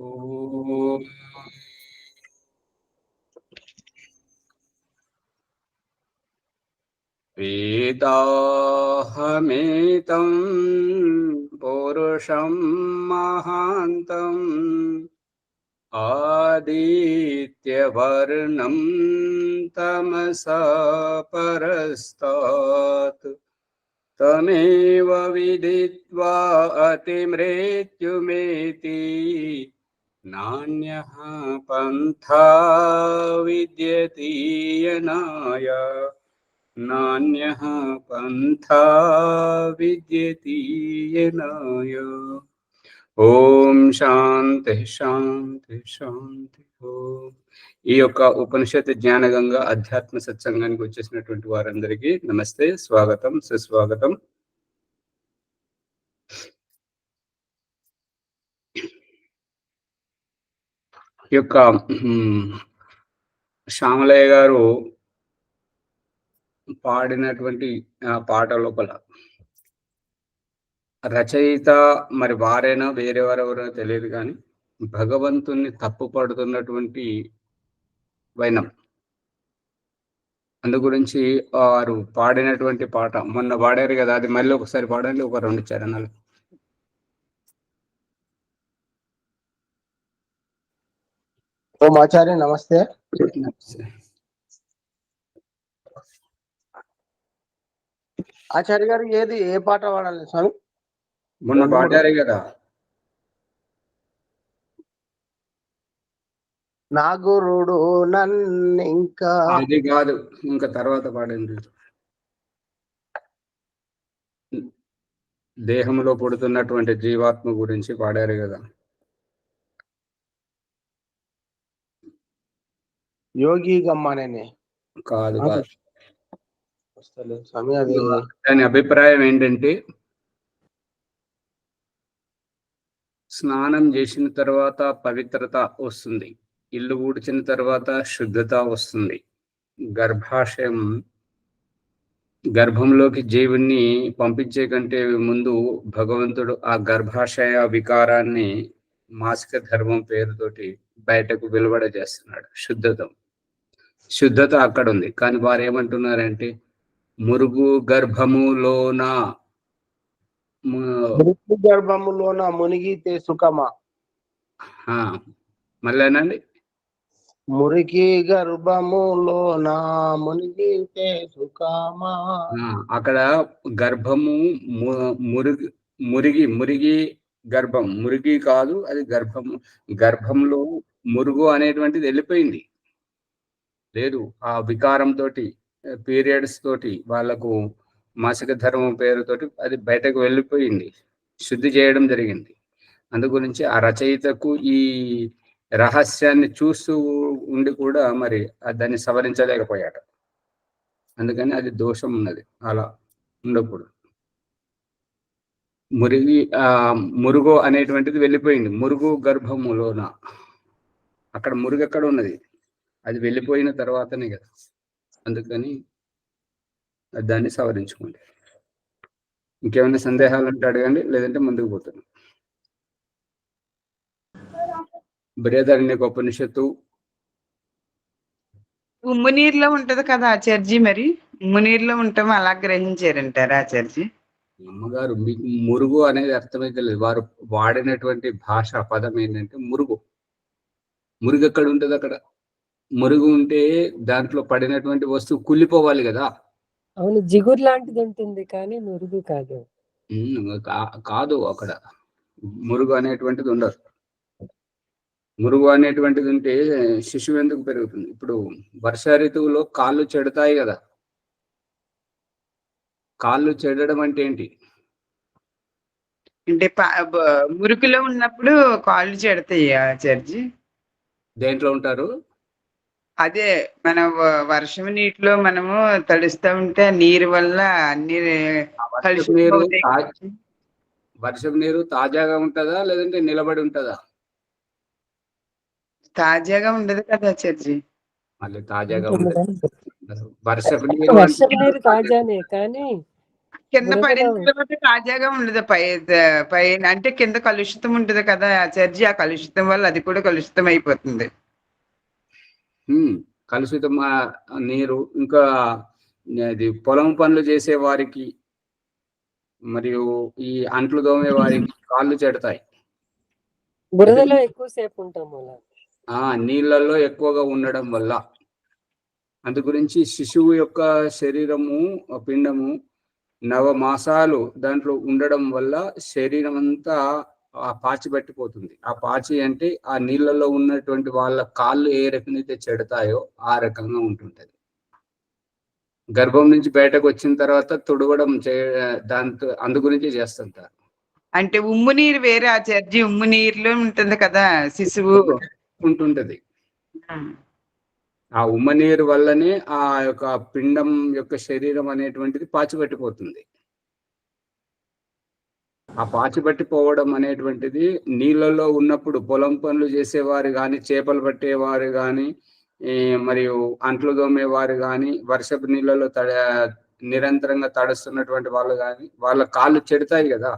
ఓం వేదాహమేతం పురుషం మహాంతం ఆదిత్యవర్ణం తమసా పరస్తాత్ తమేవ విదిత్వా అతిమృత్యుమేతి నాన్యః పంథా విద్యతే యనాయ నాన్యః పంథా విద్యతే యనాయ. ఓం శాంతి శాంతి శాంతి. ఓం. ఈ యొక్క ఉపనిషత్ జ్ఞానగంగా అధ్యాత్మ సత్సంగానికి వచ్చేసినటువంటి వారందరికీ నమస్తే, స్వాగతం, సుస్వాగతం. ఈ యొక్క శ్యామలయ్య గారు పాడినటువంటి పాట లోపల రచయిత మరి వారైనా వేరెవరెవరో తెలియదు, కానీ భగవంతుణ్ణి తప్పు పడుతున్నటువంటి వైనం అందు గురించి వారు పాడినటువంటి పాట మొన్న పాడారు కదా, అది మళ్ళీ ఒకసారి పాడండి, ఒక 2 చరణాలు. ఓం ఆచార్య నమస్తే. ఆచార్య గారు ఏ పాట పాడాలి స్వామి? మొన్న పాడారు కదా, నా గురుడు నన్ను ఇంకా. అది కాదు, ఇంకా తర్వాత పాడండి. దేహంలో పుడుతున్నటువంటి జీవాత్మ గురించి పాడారు కదా. యోగి గమ్మనే కాదు కాదు స్వామి. అది దాని అభిప్రాయం ఏంటంటే, స్నానం చేసిన తర్వాత పవిత్రత వస్తుంది, ఇల్లు ఊడ్చిన తర్వాత శుద్ధత వస్తుంది, గర్భంలోకి జీవుణ్ణి పంపించే కంటే ముందు భగవంతుడు ఆ గర్భాశయ వికారాన్ని మాసిక ధర్మం పేరుతోటి బయటకు వెలువడ చేస్తున్నాడు. శుద్ధత అక్కడ ఉంది. కానీ వారు ఏమంటున్నారంటే, మురుగు గర్భములోన మునిగితే సుఖమా. మళ్ళేనండి, మురికి గర్భములోన మునిగితే సుఖమా. అక్కడ గర్భము మురిగి గర్భం, మురిగి కాదు, అది గర్భము. గర్భంలో మురుగు అనేటువంటిది వెళ్ళిపోయింది, లేదు. ఆ వికారంతో, పీరియడ్స్ తోటి, వాళ్ళకు మాసిక ధర్మం పేరుతోటి అది బయటకు వెళ్ళిపోయింది, శుద్ధి చేయడం జరిగింది. అందు గురించి ఆ రచయితకు ఈ రహస్యాన్ని చూస్తూ ఉండి కూడా మరి దాన్ని సవరించలేకపోయాడు. అందుకని అది దోషం ఉన్నది, అలా ఉండకూడదు. మురుగు అనేటువంటిది వెళ్ళిపోయింది, మురుగు గర్భములోన. అక్కడ మురుగు ఎక్కడ ఉన్నది, అది వెళ్ళిపోయిన తర్వాతనే కదా. అందుకని దాన్ని సవరించుకోండి. ఇంకేమైనా సందేహాలు ఉంటే అడగండి, లేదంటే ముందుకు పోతున్నాం. బృహదారణ్యక ఉపనిషత్తు ఉమ్ము నీరులో ఉంటది కదా ఆచార్జీ, మరి ఉమ్ము నీరులో ఉంటాం అలా గ్రహించారంటారా ఆచార్జీ? అమ్మగారు, మీకు మురుగు అనేది అర్థమైతే లేదు. వారు వాడినటువంటి భాష పదం ఏంటంటే మురుగు. మురుగు ఎక్కడ ఉంటుంది? అక్కడ మురుగు ఉంటే దాంట్లో పడినటువంటి వస్తువు కుళ్ళిపోవాలి కదా. అవును, జిగురు లాంటిది ఉంటుంది కానీ మురుగు కాదు. కాదు, అక్కడ మురుగు అనేటువంటిది ఉండదు. మురుగు అనేటువంటిది ఉంటే శిశువు ఎందుకు పెరుగుతుంది? ఇప్పుడు వర్ష ఋతువులో కాళ్ళు చెడతాయి కదా. కాళ్ళు చెడడం అంటే ఏంటి? అంటే మురికిలో ఉన్నప్పుడు కాళ్ళు చెడతాయి ఆచార్జీ. దేంట్లో ఉంటారు? అదే మన వర్షం నీటిలో మనము తడుస్తూ ఉంటే నీరు వల్ల అన్ని వర్షం నీరు తాజాగా ఉంటుందా, లేదంటే నిలబడి ఉంటుందా? తాజాగా ఉండదు కదా ఆచార్జీ. మళ్ళీ తాజాగా ఉండదు. వర్షపు నీరు తాజానే కానీ కింద బురదలో పడిన తర్వాత తాజాగా ఉండదు. పైన అంటే కింద కలుషితం ఉంటది కదా ఆచార్జీ. ఆ కలుషితం వల్ల అది కూడా కలుషితం అయిపోతుంది. కలుషితం నీరు, ఇంకా అది పొలం పనులు చేసే వారికి మరియు ఈ అంట్లు తోమే వారికి కాళ్ళు చెడతాయి. బురదలో ఎక్కువసేపు ఉంటాము అలా. నీళ్ళల్లో ఎక్కువగా ఉండడం వల్ల. అందు గురించి శిశువు యొక్క శరీరము, పిండము 9 మాసాలు దాంట్లో ఉండడం వల్ల శరీరం అంతా పాచి పట్టిపోతుంది. ఆ పాచి అంటే ఆ నీళ్ళలో ఉన్నటువంటి వాళ్ళ కాళ్ళు ఏ రకంగా చెడతాయో ఆ రకంగా ఉంటుంటది. గర్భం నుంచి బయటకు వచ్చిన తర్వాత తుడవడం దాంతో అందు గురించి చేస్తుంటారు. అంటే ఉమ్ము నీరు వేరే ఆచార్జీ. ఉమ్ము నీరులో ఉంటుంది కదా శిశువు ఉంటుంటది. ఆ ఉమ్మ నీరు వల్లనే ఆ యొక్క పిండం యొక్క శరీరం అనేటువంటిది పాచిపట్టిపోతుంది. ఆ పాచిపట్టిపోవడం అనేటువంటిది నీళ్ళలో ఉన్నప్పుడు పొలం పనులు చేసేవారు కానీ, చేపలు పట్టేవారు కానీ, మరియు అంట్లు తోమేవారు కానీ, వర్షపు నీళ్ళలో నిరంతరంగా తడుస్తున్నటువంటి వాళ్ళు కానీ, వాళ్ళ కాళ్ళు చెడతాయి కదా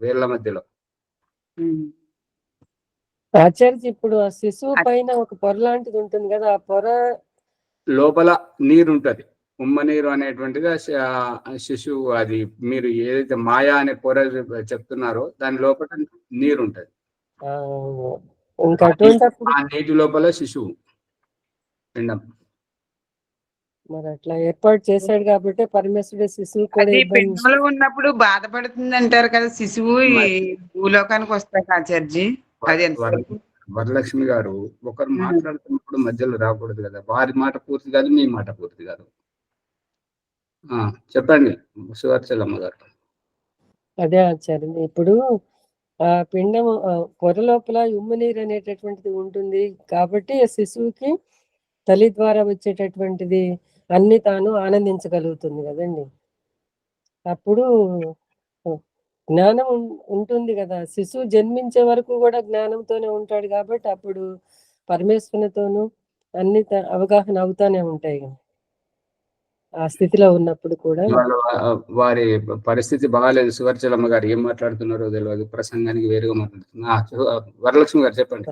వేళ్ల మధ్యలో. ఆచార్య ఇప్పుడు ఆ శిశువు పైన ఒక పొర లాంటిది ఉంటుంది కదా, ఆ పొర లోపల నీరు ఉంటది. ఉమ్మ నీరు అనేటువంటిది శిశువు, అది మీరు ఏదైతే మాయా అనే పొర చెప్తున్నారో దాని లోపల నీరు ఉంటది. ఇంకా అటువంటిప్పుడు ఆ నీటి లోపల శిశువు పిండం. మరి అట్లా ఏర్పాటు చేశాడు కాబట్టి పరమేశ్వరుడు శిశువు కూడా అది ఇబ్బంది. పిండంలో ఉన్నప్పుడు బాధపడుతుంది అంటారు కదా శిశువు ఈ భూలోకానికి వస్తాక ఆచార్జీ. అది వరలక్ష్మి గారు ఒకరు మాట్లాడుతున్నప్పుడు మధ్యలో రాకూడదు కదా. వారి మాట పూర్తి కాదు, మీ మాట పూర్తి కాదు. చెప్పండి సువర్చలమ్మ గారు. అదే ఆచార్య, ఇప్పుడు ఆ పిండం పొర లోపల ఉమ్ము నీరు అనేటటువంటిది ఉంటుంది కాబట్టి శిశువుకి తల్లి ద్వారా వచ్చేటటువంటిది అన్ని తాను ఆనందించగలుగుతుంది కదండి. అప్పుడు జ్ఞానం ఉంటుంది కదా. శిశువు జన్మించే వరకు కూడా జ్ఞానంతోనే ఉంటాడు కాబట్టి అప్పుడు పరమేశ్వరునితోనూ అన్ని అవగాహన అవుతానే ఉంటాయి ఆ స్థితిలో ఉన్నప్పుడు కూడా. వారి పరిస్థితి బాగాలేదు. సువర్చలమ్మ గారు ఏం మాట్లాడుతున్నారో తెలియదు, ప్రసంగానికి వేరుగా మాట్లాడుతున్నారు. వరలక్ష్మి గారు చెప్పండి.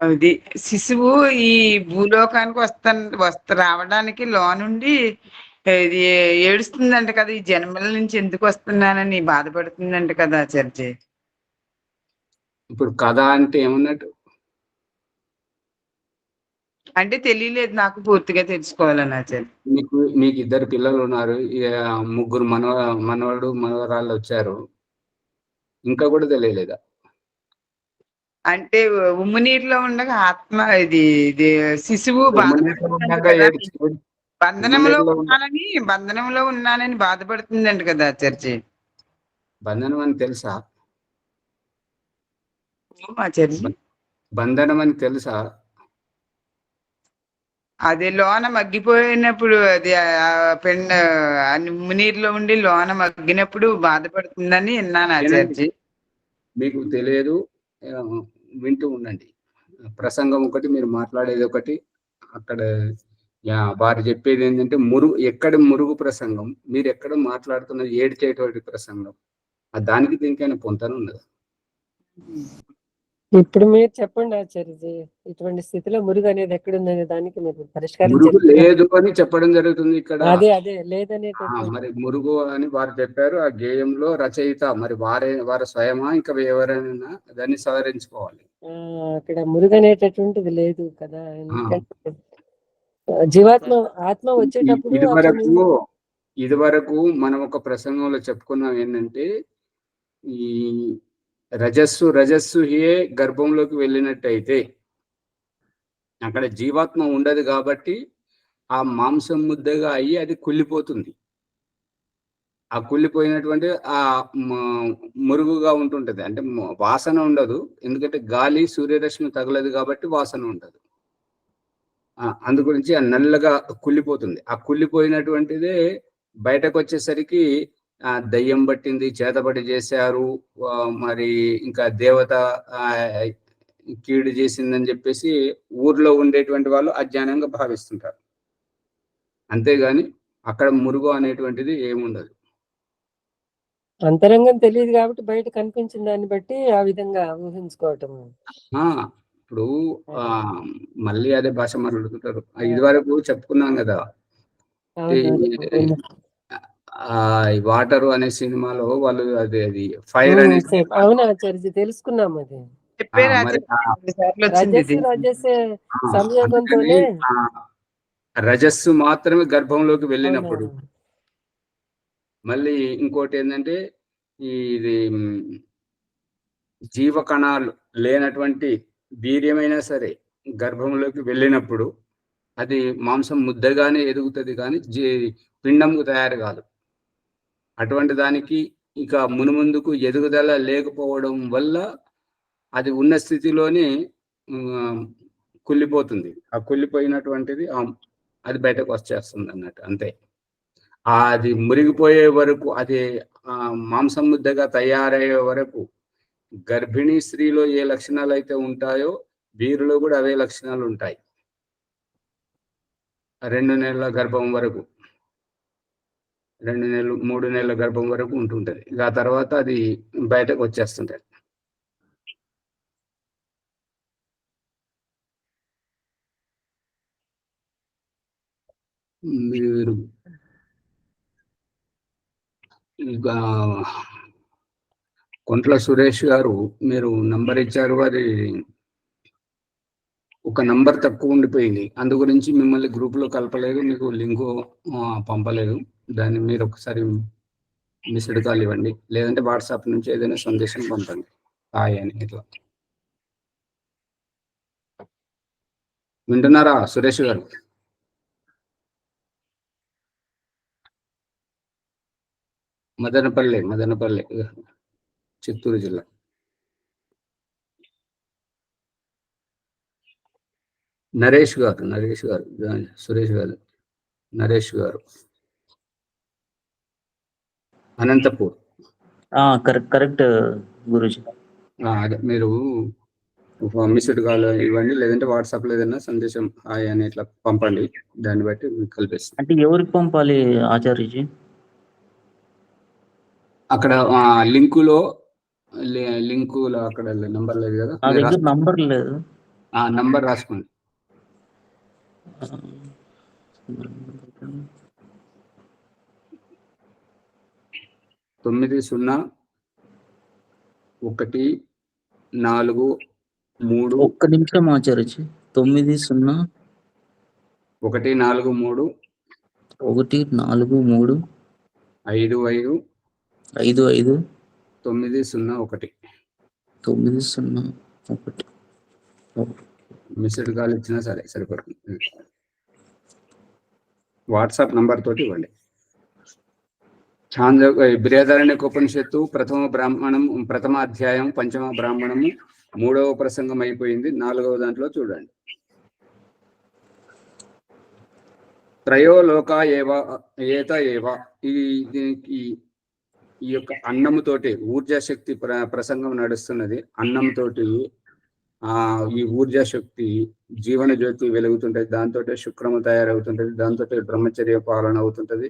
అది శిశువు ఈ భూలోకానికి రావడానికి లోనుండి ఇది ఏడుస్తుందంట కదా, ఈ జన్మల నుంచి ఎందుకు వస్తున్నానని బాధపడుతుందంట కదా ఆచార్య. ఇప్పుడు కథ అంటే ఏమన్నట్టు? అంటే తెలియలేదు, నాకు పూర్తిగా తెలుసుకోవాలని ఆచార్య. మీకు 2 పిల్లలు ఉన్నారు, 3 మనవడు మనవరాళ్ళు వచ్చారు, ఇంకా కూడా తెలియలేదా? అంటే ఉమ్ము నీటిలో ఉండగా ఆత్మ ఇది శిశువు బంధనంలో ఉన్నానని బాధపడుతుందంట కదా ఆచార్య. బంధనం అని తెలుసా? ఆచార్య బంధనం అని తెలుసా? అది లోన మగ్గిపోయినప్పుడు, అది పెండ ఉమ్ము నీరులో ఉండి లోన మగ్గినప్పుడు బాధపడుతుందని విన్నాను ఆచార్య. మీకు తెలియదు, వింటూ ఉండండి. ప్రసంగం ఒకటి, మీరు మాట్లాడేది ఒకటి. అక్కడ వారు చెప్పేది ఏంటంటే ఎక్కడ మురుగు ప్రసంగం, మీరు ఎక్కడ మాట్లాడుతున్నది ఏడ్చేటువంటి ప్రసంగం. దానికి దీనికైనా పొంతన ఉన్నది. ఇప్పుడు మీరు చెప్పండి ఆచార్య, ఇటువంటి స్థితిలో మురుగు అనేది ఎక్కడుందనే దానికి మీరు పరిష్కారం లేదు అని చెప్పడం జరుగుతుంది ఇక్కడ. అదే లేదనే మరి మురుగు అని వారు చెప్పారు ఆ గేయంలో. రచయిత మరి వారి స్వయమా ఇంకా ఎవరైనా దాన్ని సవరించుకోవాలి. అక్కడ మురుగు అనేటటువంటిది లేదు కదా. జీవాత్మ ఆత్మ వచ్చేటప్పుడు ఇదివరకు మనం ఒక ప్రసంగంలో చెప్పుకున్నాం ఏంటంటే, ఈ రజస్సుయే గర్భంలోకి వెళ్ళినట్టయితే అక్కడ జీవాత్మ ఉండదు కాబట్టి ఆ మాంసం ముద్దగా అయ్యి అది కుళ్ళిపోతుంది. ఆ కుళ్ళిపోయినటువంటి ఆ మురుగుగా ఉంటుంటది. అంటే వాసన ఉండదు, ఎందుకంటే గాలి సూర్యరశ్మి తగలదు కాబట్టి వాసన ఉండదు. అందు గురించి ఆ నల్లగా కుళ్ళిపోతుంది. ఆ కుళ్ళిపోయినటువంటిదే బయటకు వచ్చేసరికి దయ్యం పట్టింది, చేతబడి చేశారు, మరి ఇంకా దేవత కీడు చేసిందని చెప్పేసి ఊర్లో ఉండేటువంటి వాళ్ళు అజ్ఞానంగా భావిస్తుంటారు. అంతేగాని అక్కడ మురుగు అనేటువంటిది ఏముండదు. అంతరంగం తెలియదు కాబట్టి బయట కనిపించిన దాన్ని బట్టి ఆ విధంగా ఊహించుకోవటం. ఇప్పుడు మళ్ళీ అదే భాష మాట్లాడుతుంటారు. ఇది వరకు చెప్పుకున్నాం కదా, వాటర్ అనే సినిమాలో వాళ్ళు అది ఫైర్ అనే అవునా ఆచార్య, తెలుసుకున్నాం అది. సంయోగంతోనే రజస్సు మాత్రమే గర్భంలోకి వెళ్ళినప్పుడు. మళ్ళీ ఇంకోటి ఏంటంటే ఇది జీవకణాలు లేనటువంటి వీర్యమైనా సరే గర్భంలోకి వెళ్ళినప్పుడు అది మాంసం ముద్దగానే ఎదుగుతుంది, కానీ పిండంకు తయారు కాదు. అటువంటి దానికి ఇక మునుముందుకు ఎదుగుదల లేకపోవడం వల్ల అది ఉన్న స్థితిలోనే కుళ్ళిపోతుంది. ఆ కుళ్ళిపోయినటువంటిది అది బయటకు వచ్చేస్తుంది అన్నట్టు, అంతే. అది మురిగిపోయే వరకు, అది మాంసం ముద్దగా తయారయ్యే వరకు గర్భిణీ స్త్రీలో ఏ లక్షణాలు అయితే ఉంటాయో వీరిలో కూడా అవే లక్షణాలు ఉంటాయి. 2 నెలల గర్భం వరకు, 2 నెలలు 3 నెలల గర్భం వరకు ఉంటుంటది. ఇక ఆ తర్వాత అది బయటకు వచ్చేస్తుంటది. మీరు ఇంకా కొంట్ల సురేష్ గారు మీరు నంబర్ ఇచ్చారు, అది ఒక నంబర్ తక్కువ ఉండిపోయింది, అందు గురించి మిమ్మల్ని గ్రూప్లో కలపలేదు, మీకు లింకు పంపలేదు. దాన్ని మీరు ఒకసారి మిస్డ్ కాల్ ఇవ్వండి, లేదంటే వాట్సాప్ నుంచి ఏదైనా సందేశం పంపండి హాయ్ అని. ఇట్లా వింటున్నారా సురేష్ గారు? మదనపల్లి చిత్తూరు జిల్లా. నరేష్ గారు సురేష్ గారు నరేష్ గారు అనంతపూర్. కరెక్ట్ గురుజీ. అదే మీరు మిస్డ్ కాల్ ఇవ్వండి, లేదంటే వాట్సాప్ లో ఏదైనా సందేశం హాయ్ అని ఇట్లా పంపండి, దాన్ని బట్టి మీకు కల్పిస్తాం. అంటే ఎవరికి పంపాలి ఆచార్యజీ? అక్కడ లింకులో అక్కడ నంబర్ లేదు కదా, నా దగ్గర నంబర్ లేదు. నంబర్ రాసుకోండి. 901443. ఒక్క నిమిషం ఆచార్యజీ. 901443 55 901. మిస్డ్ కాల్ ఇచ్చినా సరే సరిపడుతుంది. వాట్సాప్ నంబర్ తోటి ఇవ్వండి. బృహదారణ్యకోపనిషత్తు ప్రథమ అధ్యాయం 5వ బ్రాహ్మణము 3వ ప్రసంగం అయిపోయింది. 4వ దాంట్లో చూడండి. త్రయోలోక ఏత ఏవ. దీనికి ఈ యొక్క అన్నముతోటి ఊర్జాశక్తి ప్రసంగం నడుస్తున్నది. అన్నంతోటి ఈ ఊర్జాశక్తి జీవన జ్యోతి వెలుగుతుంటది, దాంతో శుక్రము తయారవుతుంటది, దాంతో బ్రహ్మచర్య పాలన అవుతుంటది,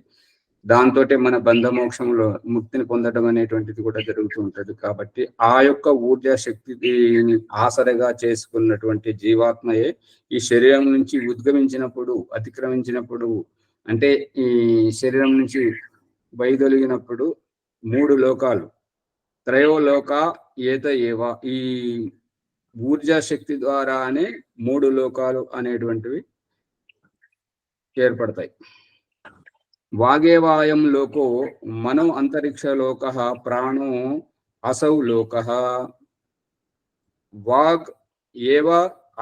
దాంతో మన బంధమోక్షంలో ముక్తిని పొందడం అనేటువంటిది కూడా జరుగుతూ ఉంటది. కాబట్టి ఆ యొక్క ఊర్జాశక్తిని ఆసరగా చేసుకున్నటువంటి జీవాత్మయే ఈ శరీరం నుంచి ఉద్గమించినప్పుడు, అతిక్రమించినప్పుడు, అంటే ఈ శరీరం నుంచి వైదొలిగినప్పుడు 3 లోకాలు, త్రయోలోక ఏత ఏవ, ఈ ఊర్జాశక్తి ద్వారానే 3 లోకాలు అనేటువంటివి ఏర్పడతాయి. వాగేవాయం లోకో మనో అంతరిక్ష లోక ప్రాణో అసౌ లోక. వాగ్ ఏవ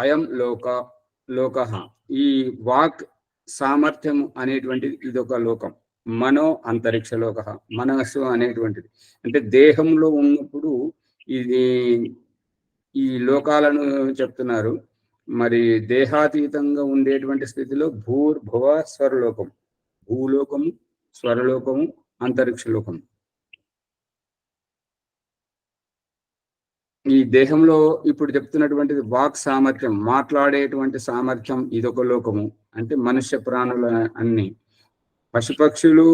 అయం లోక. ఈ వాక్ సామర్థ్యం అనేటువంటిది ఇదొక లోకం. మనో అంతరిక్ష లోక, మనస్సు అనేటువంటిది అంటే దేహంలో ఉన్నప్పుడు ఇది ఈ లోకాలను చెప్తున్నారు. మరి దేహాతీతంగా ఉండేటువంటి స్థితిలో భూర్భువ స్వరలోకం, భూలోకము, స్వరలోకము, అంతరిక్ష లోకము. ఈ దేహంలో ఇప్పుడు చెప్తున్నటువంటిది వాక్ సామర్థ్యం, మాట్లాడేటువంటి సామర్థ్యం, ఇదొక లోకము. అంటే మనుష్య ప్రాణుల అన్ని పశుపక్షులు,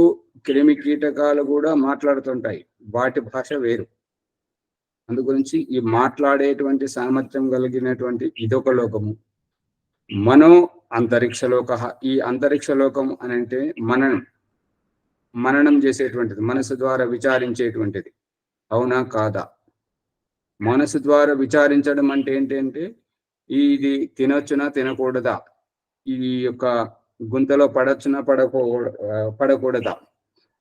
క్రిమి కీటకాలు కూడా మాట్లాడుతుంటాయి, వాటి భాష వేరు. అందు గురించి ఈ మాట్లాడేటువంటి సామర్థ్యం కలిగినటువంటి ఇదొక లోకము. మనో అంతరిక్ష లోక. ఈ అంతరిక్ష లోకం అని అంటే మననం చేసేటువంటిది, మనసు ద్వారా విచారించేటువంటిది. అవునా కాదా? మనసు ద్వారా విచారించడం అంటే ఏంటంటే ఇది తినొచ్చునా తినకూడదా, ఈ యొక్క గుంతలో పడొచ్చునా పడకూడదా,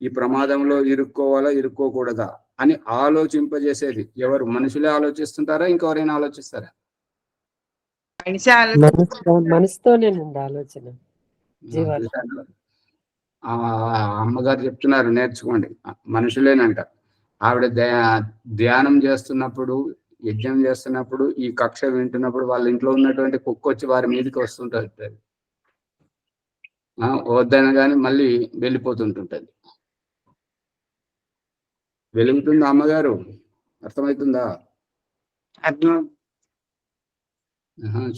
ఈ ప్రమాదంలో ఇరుక్కోవాలా ఇరుక్కోకూడదా అని ఆలోచింపజేసేది ఎవరు? మనుషులే ఆలోచిస్తుంటారా, ఇంకెవరైనా ఆలోచిస్తారా? మనసుతోనేనండి ఆలోచన. జీవాలు ఆ అమ్మగారు చెప్తున్నారు, నేర్చుకోండి. మనుషులేనంట. ఆవిడ ధ్యానం చేస్తున్నప్పుడు, యజ్ఞం చేస్తున్నప్పుడు, ఈ కక్ష వింటున్నప్పుడు వాళ్ళ ఇంట్లో ఉన్నటువంటి కుక్క వచ్చి వారి మీదకి వస్తుంటుంది. వద్దనగానే మళ్ళీ వెళ్ళిపోతుంటుంటది. వెలుగుతుందా అమ్మగారు? అర్థమవుతుందా? అర్థం.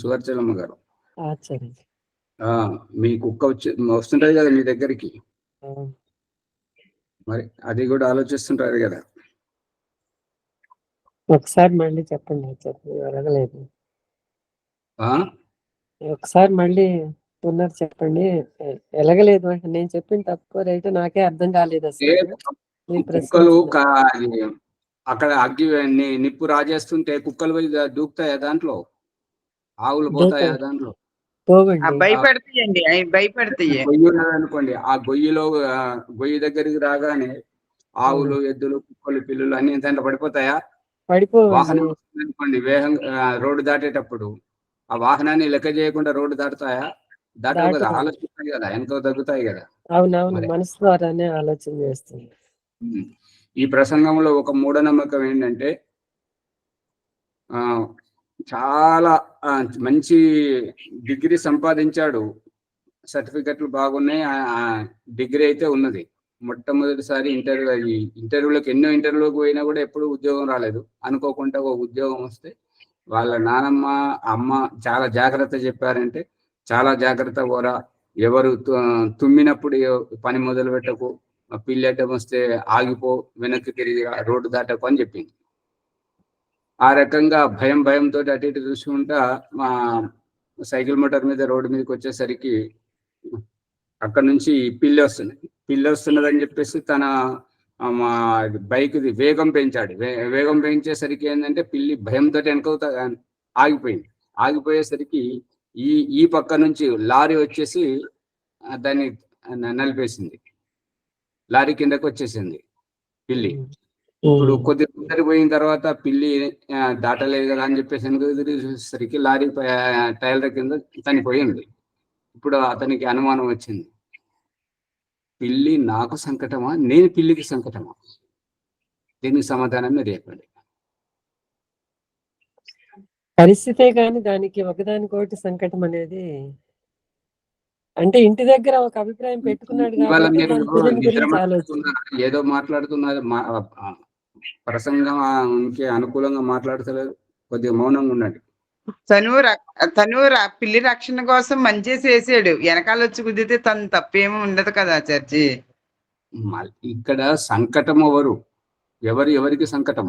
సువర్చలమ్మ గారు, ఆచార్య. మీ కుక్క వస్తుంటది కదా మీ దగ్గరికి, మరి అది కూడా ఆలోచిస్తుంటారు కదా. ఒకసారి మళ్ళీ చెప్పండి ఆచార్య, అడగలేదు. ఒకసారి మళ్ళీ ఉన్నారు చెప్పండి. ఎలగలేదు అంటే నేను చెప్పిన తప్పు రైట్ నాకే అర్థం కాలేదు అసలు. కుక్కలు అక్కడ అగ్గి నిప్పు రాజేస్తుంటే కుక్కలు పోయి దూకుతాయా దాంట్లో? ఆవులు పోతాయా దాంట్లో? భయపడతాయండి, భయపడతాయి. గొయ్యి ఉన్నదనుకోండి, ఆ గొయ్యి దగ్గరికి రాగానే ఆవులు, ఎద్దులు, కుక్కలు, పిల్లులు అన్ని దాంట్లో పడిపోతాయా? వాహనం అనుకోండి, వేగంగా రోడ్డు దాటేటప్పుడు ఆ వాహనాన్ని లెక్క చేయకుండా రోడ్డు దాటుతాయా? దాటవు కదా, ఆలోచిస్తాయి కదా, ఎంతో తగ్గుతాయి కదా. అవునవును, మనసు ద్వారానే ఆలోచన చేస్తుంది. ఈ ప్రసంగంలో ఒక మూఢనమ్మకం ఏంటంటే చాలా మంచి డిగ్రీ సంపాదించాడు, సర్టిఫికెట్లు బాగున్నాయి, డిగ్రీ అయితే ఉన్నది. మొట్టమొదటిసారి ఇంటర్వ్యూలోకి ఎన్నో ఇంటర్వ్యూలోకి పోయినా కూడా ఎప్పుడు ఉద్యోగం రాలేదు. అనుకోకుండా ఒక ఉద్యోగం వస్తే వాళ్ళ నానమ్మ అమ్మ చాలా జాగ్రత్త చెప్పారంటే, చాలా జాగ్రత్త పోరా, ఎవరు తుమ్మినప్పుడు పని మొదలు పెట్టకు, పిల్లెట్టం వస్తే ఆగిపో, వెనక్కి తిరిగి రోడ్డు దాటకు అని చెప్పింది. ఆ రకంగా భయంతో అటు ఇటు చూసుకుంటా మా సైకిల్ మోటార్ మీద రోడ్డు మీదకి వచ్చేసరికి అక్కడ నుంచి పిల్లి వస్తున్నదని చెప్పేసి తన మా బైక్ వేగం పెంచాడు. వేగం పెంచేసరికి ఏంటంటే పిల్లి భయంతో వెనకవుతా ఆగిపోయేసరికి ఈ పక్క నుంచి లారీ వచ్చేసి దాన్ని నలిపేసింది. లారీ కిందకు వచ్చేసింది పిల్లి. ఇప్పుడు కొద్దిగా పోయిన తర్వాత పిల్లి దాటలేదు కదా అని చెప్పేసి చూసేసరికి లారీ టైర్ల కింద చనిపోయింది. ఇప్పుడు అతనికి అనుమానం వచ్చింది, పిల్లి నాకు సంకటమా, నేను పిల్లికి సంకటమా? దీనికి సమాధానం మీరు చెప్పండి. పరిస్థితే కానీ దానికి ఒకదానికొకటి సంకటం అనేది, అంటే ఇంటి దగ్గర ఒక అభిప్రాయం పెట్టుకున్నాడు ఏదో మాట్లాడుతున్నారు, ప్రసంగంకి అనుకూలంగా మాట్లాడతలేదు, కొద్దిగా మౌనంగా ఉండండి. తను పిల్లి రక్షణ కోసం మంచి చేసాడు, వెనకాల వచ్చి కుదిరితే తను తప్పేమీ ఉండదు కదా చర్చి. ఇక్కడ సంకటం ఎవరికి సంకటం?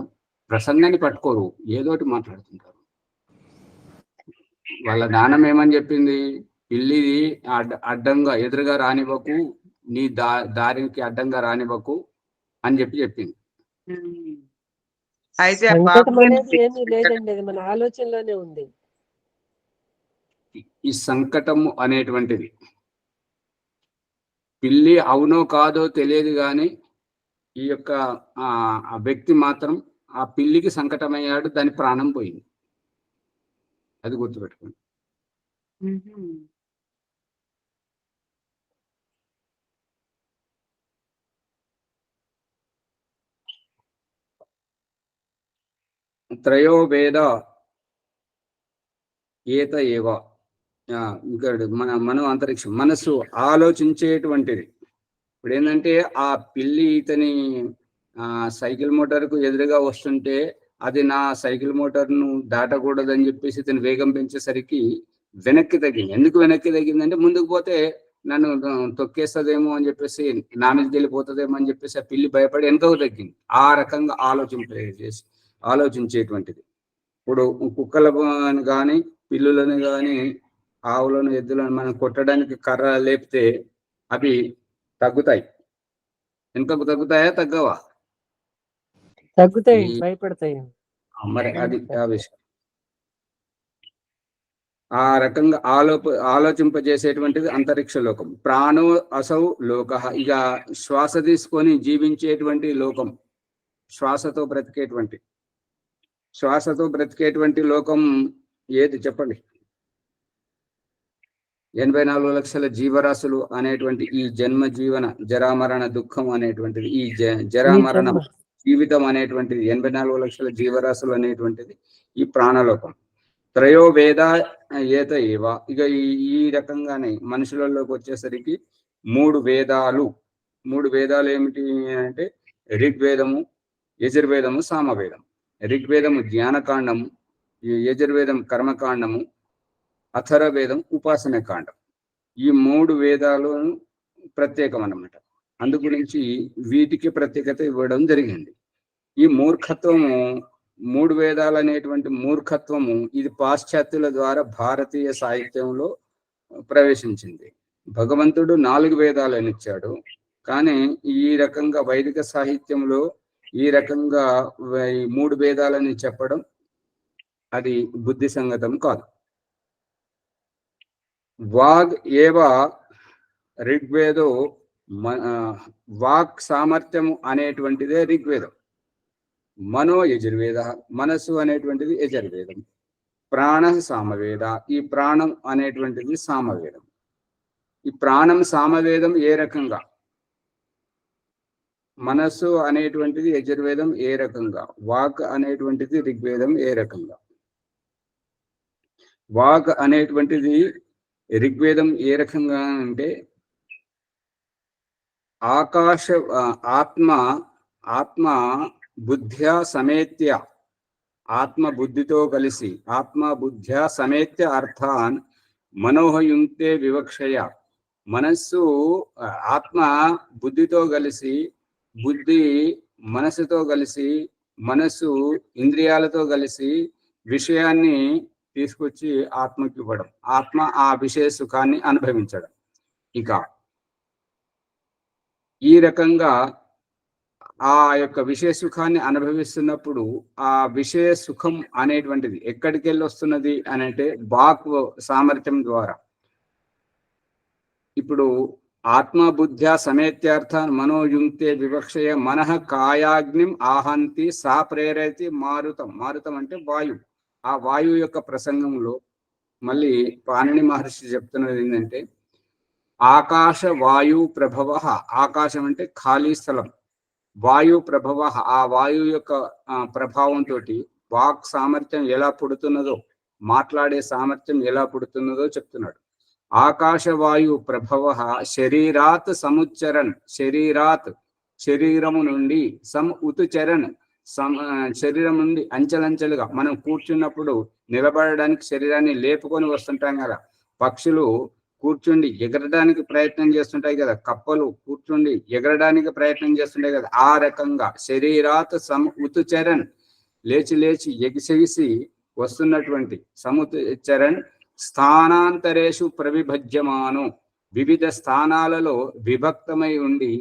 ప్రసంగాన్ని పట్టుకోరు, ఏదోటి మాట్లాడుతుంటారు. వాళ్ళ నాన్నమ్మ ఏమని చెప్పింది? పిల్లి అడ్డంగా ఎదురుగా రానివ్వకు, నీ దారికి అడ్డంగా రానివ్వకు అని చెప్పింది. అయితే లేదండి, అది మన ఆలోచనలోనే ఉంది. ఈ సంకటం అనేటువంటిది పిల్లి అవునో కాదో తెలియదు కానీ ఈ యొక్క ఆ వ్యక్తి మాత్రం ఆ పిల్లికి సంకటమయ్యాడు, దాని ప్రాణం పోయింది. అది గుర్తుపెట్టుకోండి. త్రయో వేద ఏత ఏవ. ఇంకా మనం అంతరిక్షం, మనసు ఆలోచించేటువంటిది. ఇప్పుడు ఏంటంటే ఆ పిల్లి ఇతని సైకిల్ మోటార్కు ఎదురుగా వస్తుంటే అది నా సైకిల్ మోటార్ను దాటకూడదని చెప్పేసి ఇతను వేగం పెంచేసరికి వెనక్కి తగ్గింది. ఎందుకు వెనక్కి తగ్గిందంటే ముందుకు పోతే నన్ను తొక్కేస్తుందేమో అని చెప్పేసి, నా మీదకి వెళ్ళిపోతుందేమో అని చెప్పేసి ఆ పిల్లి భయపడి వెనుకకు తగ్గింది. ఆ రకంగా ఆలోచించేటువంటిది. ఇప్పుడు కుక్కలను కానీ, పిల్లులను కానీ, ఆవులను, ఎద్దులను మనం కొట్టడానికి కర్ర లేపితే అవి తగ్గుతాయి. వెనుకకు తగ్గుతాయా, తగ్గవా? తగ్గుతాయి, భయపడతాయి. మరి అది ఆ విషయం. ఆ రకంగా ఆలోచింపజేసేటువంటిది అంతరిక్ష లోకం. ప్రాణో అసౌ లోక. ఇక శ్వాస తీసుకొని జీవించేటువంటి లోకం, శ్వాసతో బ్రతికేటువంటి లోకం ఏది చెప్పండి? 84 లక్షల జీవరాశులు అనేటువంటి ఈ జన్మ జీవన జరామరణ దుఃఖం అనేటువంటిది, ఈ జరామరణ జీవితం అనేటువంటిది, 84 లక్షల జీవరాశులు అనేటువంటిది ఈ ప్రాణలోకం. త్రయో వేద ఏత ఏవ. ఇక ఈ రకంగానే మనుషులలోకి వచ్చేసరికి 3 వేదాలు. 3 వేదాలు ఏమిటి అంటే ఋగ్వేదము, యజుర్వేదము, సామవేదం. ఋగ్వేదము జ్ఞానకాండము, యజుర్వేదం కర్మకాండము, అథర్వవేదం ఉపాసన కాండం. ఈ 3 వేదాలు ప్రత్యేకం అన్నమాట. అందు గురించి వీటికి ప్రత్యేకత ఇవ్వడం జరిగింది. ఈ మూర్ఖత్వము, 3 వేదాలు అనేటువంటి మూర్ఖత్వము, ఇది పాశ్చాత్యుల ద్వారా భారతీయ సాహిత్యంలో ప్రవేశించింది. భగవంతుడు 4 వేదాలను ఇచ్చాడు, కానీ ఈ రకంగా వైదిక సాహిత్యంలో ఈ రకంగా 3 వేదాలని చెప్పడం అది బుద్ధి సంగతం కాదు. వాగ్ ఏవ ఋగ్వేదో, వాక్ సామర్థ్యము అనేటువంటిదే ఋగ్వేదం. మనో యజుర్వేద, మనస్సు అనేటువంటిది యజుర్వేదం. ప్రాణ సామవేద, ఈ ప్రాణం అనేటువంటిది సామవేదం. ఈ ప్రాణం సామవేదం ఏ రకంగా, మనస్సు అనేటువంటిది యజుర్వేదం ఏ రకంగా, వాక్ అనేటువంటిది ఋగ్వేదం ఏ రకంగా. వాక్ అనేటువంటిది ఋగ్వేదం ఏ రకంగా అంటే ఆత్మ బుద్ధ్యా సమేత్య, ఆత్మ బుద్ధితో కలిసి, ఆత్మ బుద్ధ్యా సమేత్య అర్థాన్ మనోహయుంక్తే వివక్షయ. మనస్సు, ఆత్మ బుద్ధితో కలిసి, బుద్ధి మనస్సుతో కలిసి, మనస్సు ఇంద్రియాలతో కలిసి విషయాన్ని తీసుకొచ్చి ఆత్మకి ఇవ్వడం, ఆత్మ ఆ విషయ సుఖాన్ని అనుభవించడం. ఇక ఈ రకంగా ఆ యొక్క విషయ సుఖాన్ని అనుభవిస్తున్నప్పుడు ఆ విషయ సుఖం అనేటువంటిది ఎక్కడికి వెళ్ళి వస్తున్నది అని అంటే వాక్ సామర్థ్యం ద్వారా. ఇప్పుడు ఆత్మబుద్ధ్యా సమేత్యార్థ మనోయుంక్తే వివక్షయ మనః కాయాగ్నిం ఆహంతి సా ప్రేరయతి మారుతం. మారుతం అంటే వాయువు. ఆ వాయువు యొక్క ప్రసంగంలో మళ్ళీ పాణిని మహర్షి చెప్తున్నది ఏంటంటే ఆకాశ వాయు ప్రభవ. ఆకాశం అంటే ఖాళీ స్థలం, వాయు ప్రభవ, ఆ వాయువు యొక్క ప్రభావంతో వాక్ సామర్థ్యం ఎలా పుడుతున్నదో, మాట్లాడే సామర్థ్యం ఎలా పుడుతున్నదో చెప్తున్నాడు. ఆకాశవాయు ప్రభవ శరీరాత్ సముచ్చరన్, శరీరాత్ శరీరము నుండి, ఉతుచరన్ శరీరం నుండి అంచెలంచెలుగా. మనం కూర్చున్నప్పుడు నిలబడడానికి శరీరాన్ని లేపుకొని వస్తుంటాం కదా, పక్షులు కూర్చుండి ఎగరడానికి ప్రయత్నం చేస్తుంటాయి కదా, కప్పలు కూర్చుండి ఎగరడానికి ప్రయత్నం చేస్తుంటాయి కదా, ఆ రకంగా శరీరాత్ ఉతుచరన్, లేచి లేచి ఎగిసెగిసి వస్తున్నటువంటి సముచ్చరన్ స్థానాంతరేషు ప్రవిభజ్యమాను, వివిధ స్థానాలలో విభక్తమై ఉండి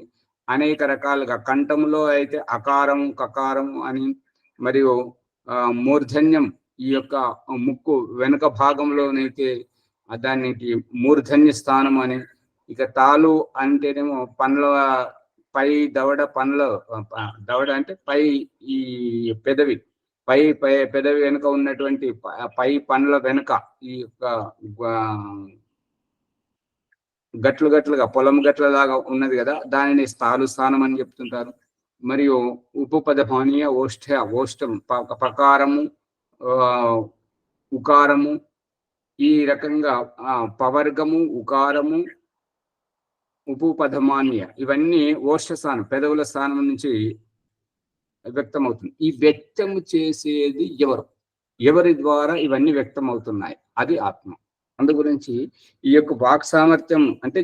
అనేక రకాలుగా, కంఠంలో అయితే అకారము కకారము అని, మరియు మూర్ధన్యం ఈ యొక్క ముక్కు వెనుక భాగంలోనైతే దానికి మూర్ధన్య స్థానం అని, ఇక తాలు అంటేనేమో పండ్ల పై దవడ, దవడ అంటే పై ఈ పెదవి, పెదవి వెనుక ఉన్నటువంటి పై పండ్ల వెనుక ఈ యొక్క గట్లుగా పొలం గట్లలాగా ఉన్నది కదా, దానిని స్థాలు స్థానం అని చెప్తుంటారు. మరియు ఉపపదమానీయ ఓష్టం పకారము ఉకారము, ఈ రకంగా పవర్గము ఉకారము ఉపపదమాన్య ఇవన్నీ ఓష్ట స్థానం, పెదవుల స్థానం నుంచి వ్యక్తమవుతుంది. ఈ వ్యక్తము చేసేది ఎవరు, ఎవరి ద్వారా ఇవన్నీ వ్యక్తం అవుతున్నాయి, అది ఆత్మ. అందు గురించి ఈ యొక్క వాక్ సామర్థ్యం అంటే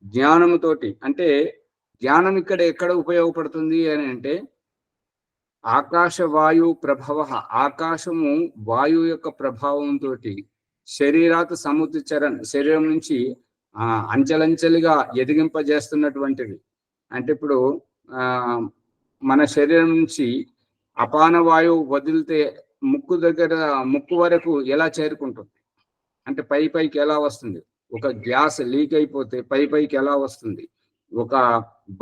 జ్ఞానముతోటి, అంటే జ్ఞానం ఎక్కడ ఉపయోగపడుతుంది అని అంటే ఆకాశ వాయు ప్రభవ, ఆకాశము వాయువు యొక్క ప్రభావంతో శరీరాత్ సముద్రచరణ్, శరీరం నుంచి అంచెలంచెలుగా ఎదిగింపజేస్తున్నటువంటిది. అంటే ఇప్పుడు మన శరీరం నుంచి అపాన వాయువు వదిలితే ముక్కు వరకు ఎలా చేరుకుంటుంది, అంటే పైకి ఎలా వస్తుంది, ఒక గ్యాస్ లీక్ అయిపోతే పైకి ఎలా వస్తుంది, ఒక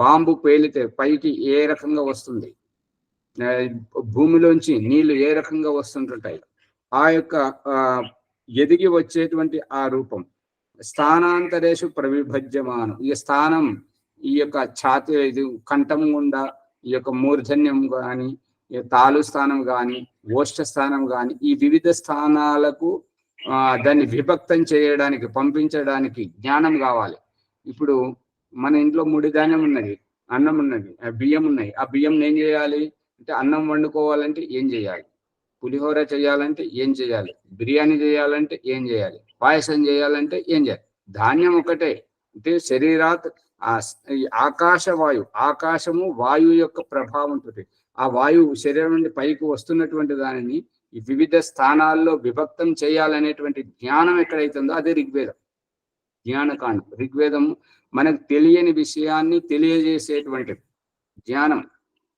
బాంబు పేలితే పైకి ఏ రకంగా వస్తుంది, భూమిలోంచి నీళ్లు ఏ రకంగా వస్తుంటుంటాయి, ఆ యొక్క ఎదిగి వచ్చేటువంటి ఆ రూపం స్థానాంతరేషు ప్రవిభజ్యమానం. ఈ స్థానం ఈ యొక్క ఛాతి, ఇది కంఠం గుండా ఈ యొక్క మూర్ధన్యం కానీ, తాలు స్థానం కానీ, ఓష్ఠ స్థానం కానీ, ఈ వివిధ స్థానాలకు దాన్ని విభక్తం చేయడానికి, పంపించడానికి జ్ఞానం కావాలి. ఇప్పుడు మన ఇంట్లో 3 ధాన్యం ఉన్నది, అన్నం ఉన్నది, బియ్యం ఉన్నాయి. ఆ బియ్యం ఏం చేయాలి అంటే, అన్నం వండుకోవాలంటే ఏం చేయాలి, పులిహోర చేయాలంటే ఏం చేయాలి, బిర్యానీ చేయాలంటే ఏం చేయాలి, పాయసం చేయాలంటే ఏం చేయాలి. ధాన్యం ఒకటే. అంటే శరీరాత్ ఆకాశము వాయువు యొక్క ప్రభావంతో ఆ వాయువు శరీరం నుండి పైకి వస్తున్నటువంటి దానిని ఈ వివిధ స్థానాల్లో విభక్తం చేయాలనేటువంటి జ్ఞానం ఎక్కడైతుందో అదే ఋగ్వేదం, జ్ఞానకాండం. ఋగ్వేదం మనకు తెలియని విషయాన్ని తెలియజేసేటువంటి జ్ఞానం.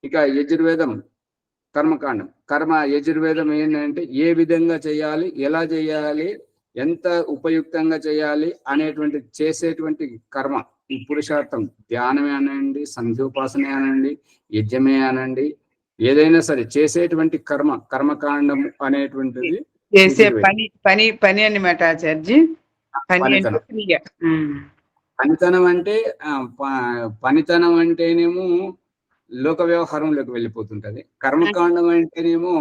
ఇక యజుర్వేదం కర్మకాండం. యజుర్వేదం ఏంటంటే ఏ విధంగా చేయాలి, ఎలా చేయాలి, ఎంత ఉపయుక్తంగా చేయాలి అనేటువంటి చేసేటువంటి కర్మ. ఈ పురుషార్థం ధ్యానమే అనండి, సంధ్యోపాసనే అనండి, యజ్ఞమే అనండి, ఏదైనా సరే చేసేటువంటి కర్మకాండం అనేటువంటిది చేసే పని అన్నమాట ఆచార్జీ. పనితనం అంటే పనితనం అంటేనేమో లోక వ్యవహారంలోకి వెళ్ళిపోతుంటది. కర్మకాండం అంటేనేమో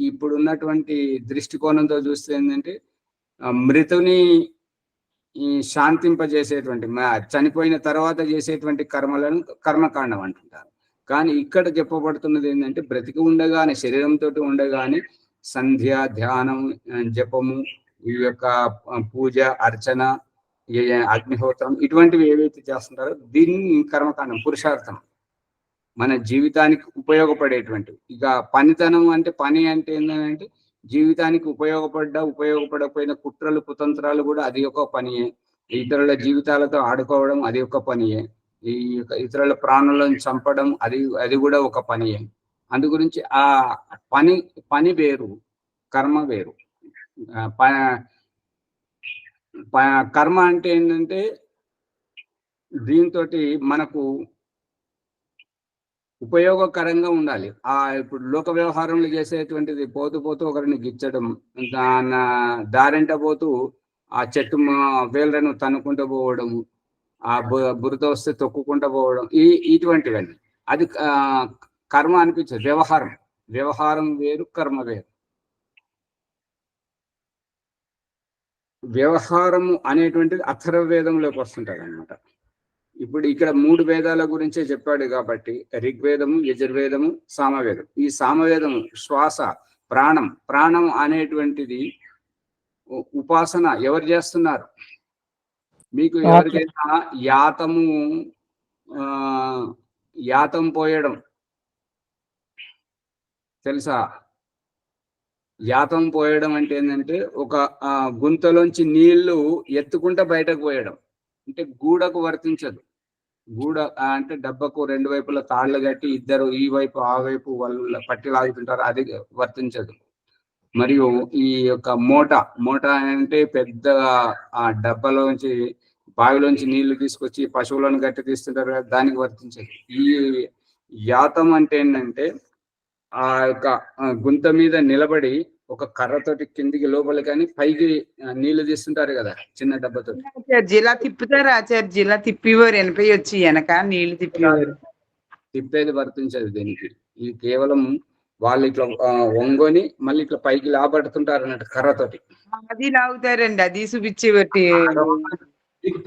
ఇప్పుడు ఉన్నటువంటి దృష్టికోణంతో చూస్తే ఏంటంటే మృతుని శాంతింపజేసేటువంటి, చనిపోయిన తర్వాత చేసేటువంటి కర్మలను కర్మకాండం అంటుంటారు. కానీ ఇక్కడ చెప్పబడుతున్నది ఏంటంటే బ్రతికి ఉండగానే, శరీరంతో ఉండగానే సంధ్య, ధ్యానం, జపము, ఈ యొక్క పూజ, అర్చన, అగ్నిహోత్రం, ఇటువంటివి ఏవైతే చేస్తుంటారో దీన్ని కర్మకాండం, పురుషార్థం, మన జీవితానికి ఉపయోగపడేటువంటివి. ఇక పనితనం అంటే, పని అంటే ఏంటంటే జీవితానికి ఉపయోగపడకపోయిన కుట్రలు, కుతంత్రాలు కూడా అది ఒక పనియే. ఇతరుల జీవితాలతో ఆడుకోవడం అది ఒక పనియే. ఈ ఇతరుల ప్రాణులను చంపడం అది కూడా ఒక పనియే. అందు గురించి ఆ పని వేరు, కర్మ వేరు. కర్మ అంటే ఏంటంటే దీంతో మనకు ఉపయోగకరంగా ఉండాలి. ఇప్పుడు లోక వ్యవహారంలో చేసేటువంటిది పోతూ ఒకరిని గిచ్చడం, దారింట పోతూ ఆ చెట్టు వేళ్ళను తన్నుకుంటూ పోవడము, ఆ బురద వస్తే తొక్కుకుంటూ పోవడం, ఇటువంటివన్నీ అది కర్మ అనిపించదు. వ్యవహారం వేరు, కర్మ వేరు. వ్యవహారము అనేటువంటిది అథర్వ వేదంలోకి వస్తుంటది అన్నమాట. ఇప్పుడు ఇక్కడ 3 వేదాల గురించే చెప్పాడు కాబట్టి ఋగ్వేదము, యజుర్వేదము, సామవేదం. ఈ సామవేదము శ్వాస, ప్రాణం అనేటువంటిది ఉపాసన ఎవరు చేస్తున్నారు? మీకు ఎవరికైనా యాతం పోయడం తెలుసా? యాతం పోయడం అంటే ఏంటంటే ఒక గుంతలోంచి నీళ్లు ఎత్తుకుంటా బయటకు పోయడం. అంటే గూడకు వర్తించదు. గూడ అంటే డబ్బకు 2 వైపుల తాళ్లు కట్టి ఇద్దరు ఈ వైపు ఆ వైపు వాళ్ళు పట్టి లాగుతుంటారు, అది వర్తించదు. మరియు ఈ యొక్క మోట అంటే పెద్ద ఆ డబ్బలోంచి, బావిలోంచి నీళ్లు తీసుకొచ్చి పశువులను గట్టి తీస్తుంటారు, దానికి వర్తించదు. ఈ యాతం అంటే ఏంటంటే ఆ యొక్క గుంత మీద నిలబడి ఒక కర్రతోటి కిందికి లోపలి కానీ పైకి నీళ్లు తీస్తుంటారు కదా చిన్న డబ్బతో. జిల్లా తిప్పుతారు ఆచార్య, ఇలా తిప్పివారు వెనపై వచ్చి వెనక నీళ్లు తిప్పేది వర్తించదు దీనికి. ఇది కేవలం వాళ్ళు ఇట్లా వంగొని మళ్ళీ ఇట్లా పైకి లాబడుతుంటారు అన్నట్టు కర్రతోటి. అది లాగుతారండి, అది చూపించేవాటి.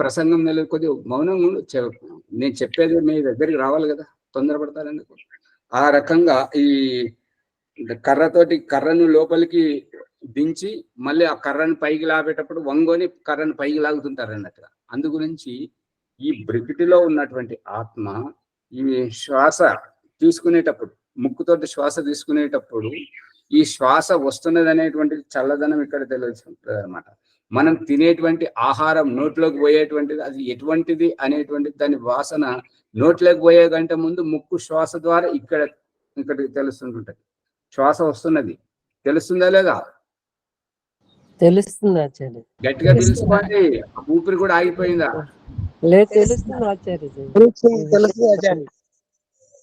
ప్రసంగం నెల కొద్దిగా మౌనంగా నేను చెప్పేది మీ దగ్గరికి రావాలి కదా, తొందరపడతారందుకు. ఆ రకంగా ఈ కర్రను లోపలికి దించి మళ్ళీ ఆ కర్రను పైకి లాగేటప్పుడు వంగోని కర్రను పైకి లాగుతుంటారు అన్నట్టుగా. అందు గురించి ఈ బ్రికిటిలో ఉన్నటువంటి ఆత్మ ఈ శ్వాస తీసుకునేటప్పుడు, ముక్కుతోటి శ్వాస తీసుకునేటప్పుడు ఈ శ్వాస వస్తున్నది అనేటువంటిది చల్లదనం ఇక్కడ తెలుస్తుంది అనమాట. మనం తినేటువంటి ఆహారం నోట్లోకి పోయేటువంటిది అది ఎటువంటిది అనేటువంటిది దాని వాసన నోట్లోకి పోయే కంటే ముందు ముక్కు శ్వాస ద్వారా ఇక్కడికి తెలుస్తుంటుంది. శ్వాస వస్తున్నది తెలుస్తుందా లేదా? తెలుస్తుంది ఆచార్య. గట్టిగా తెలుసుకోండి. ఊపిరి కూడా ఆగిపోయిందా? లేదు, తెలుస్తుంది ఆచార్యజీ. తెలుసు ఆచార్య.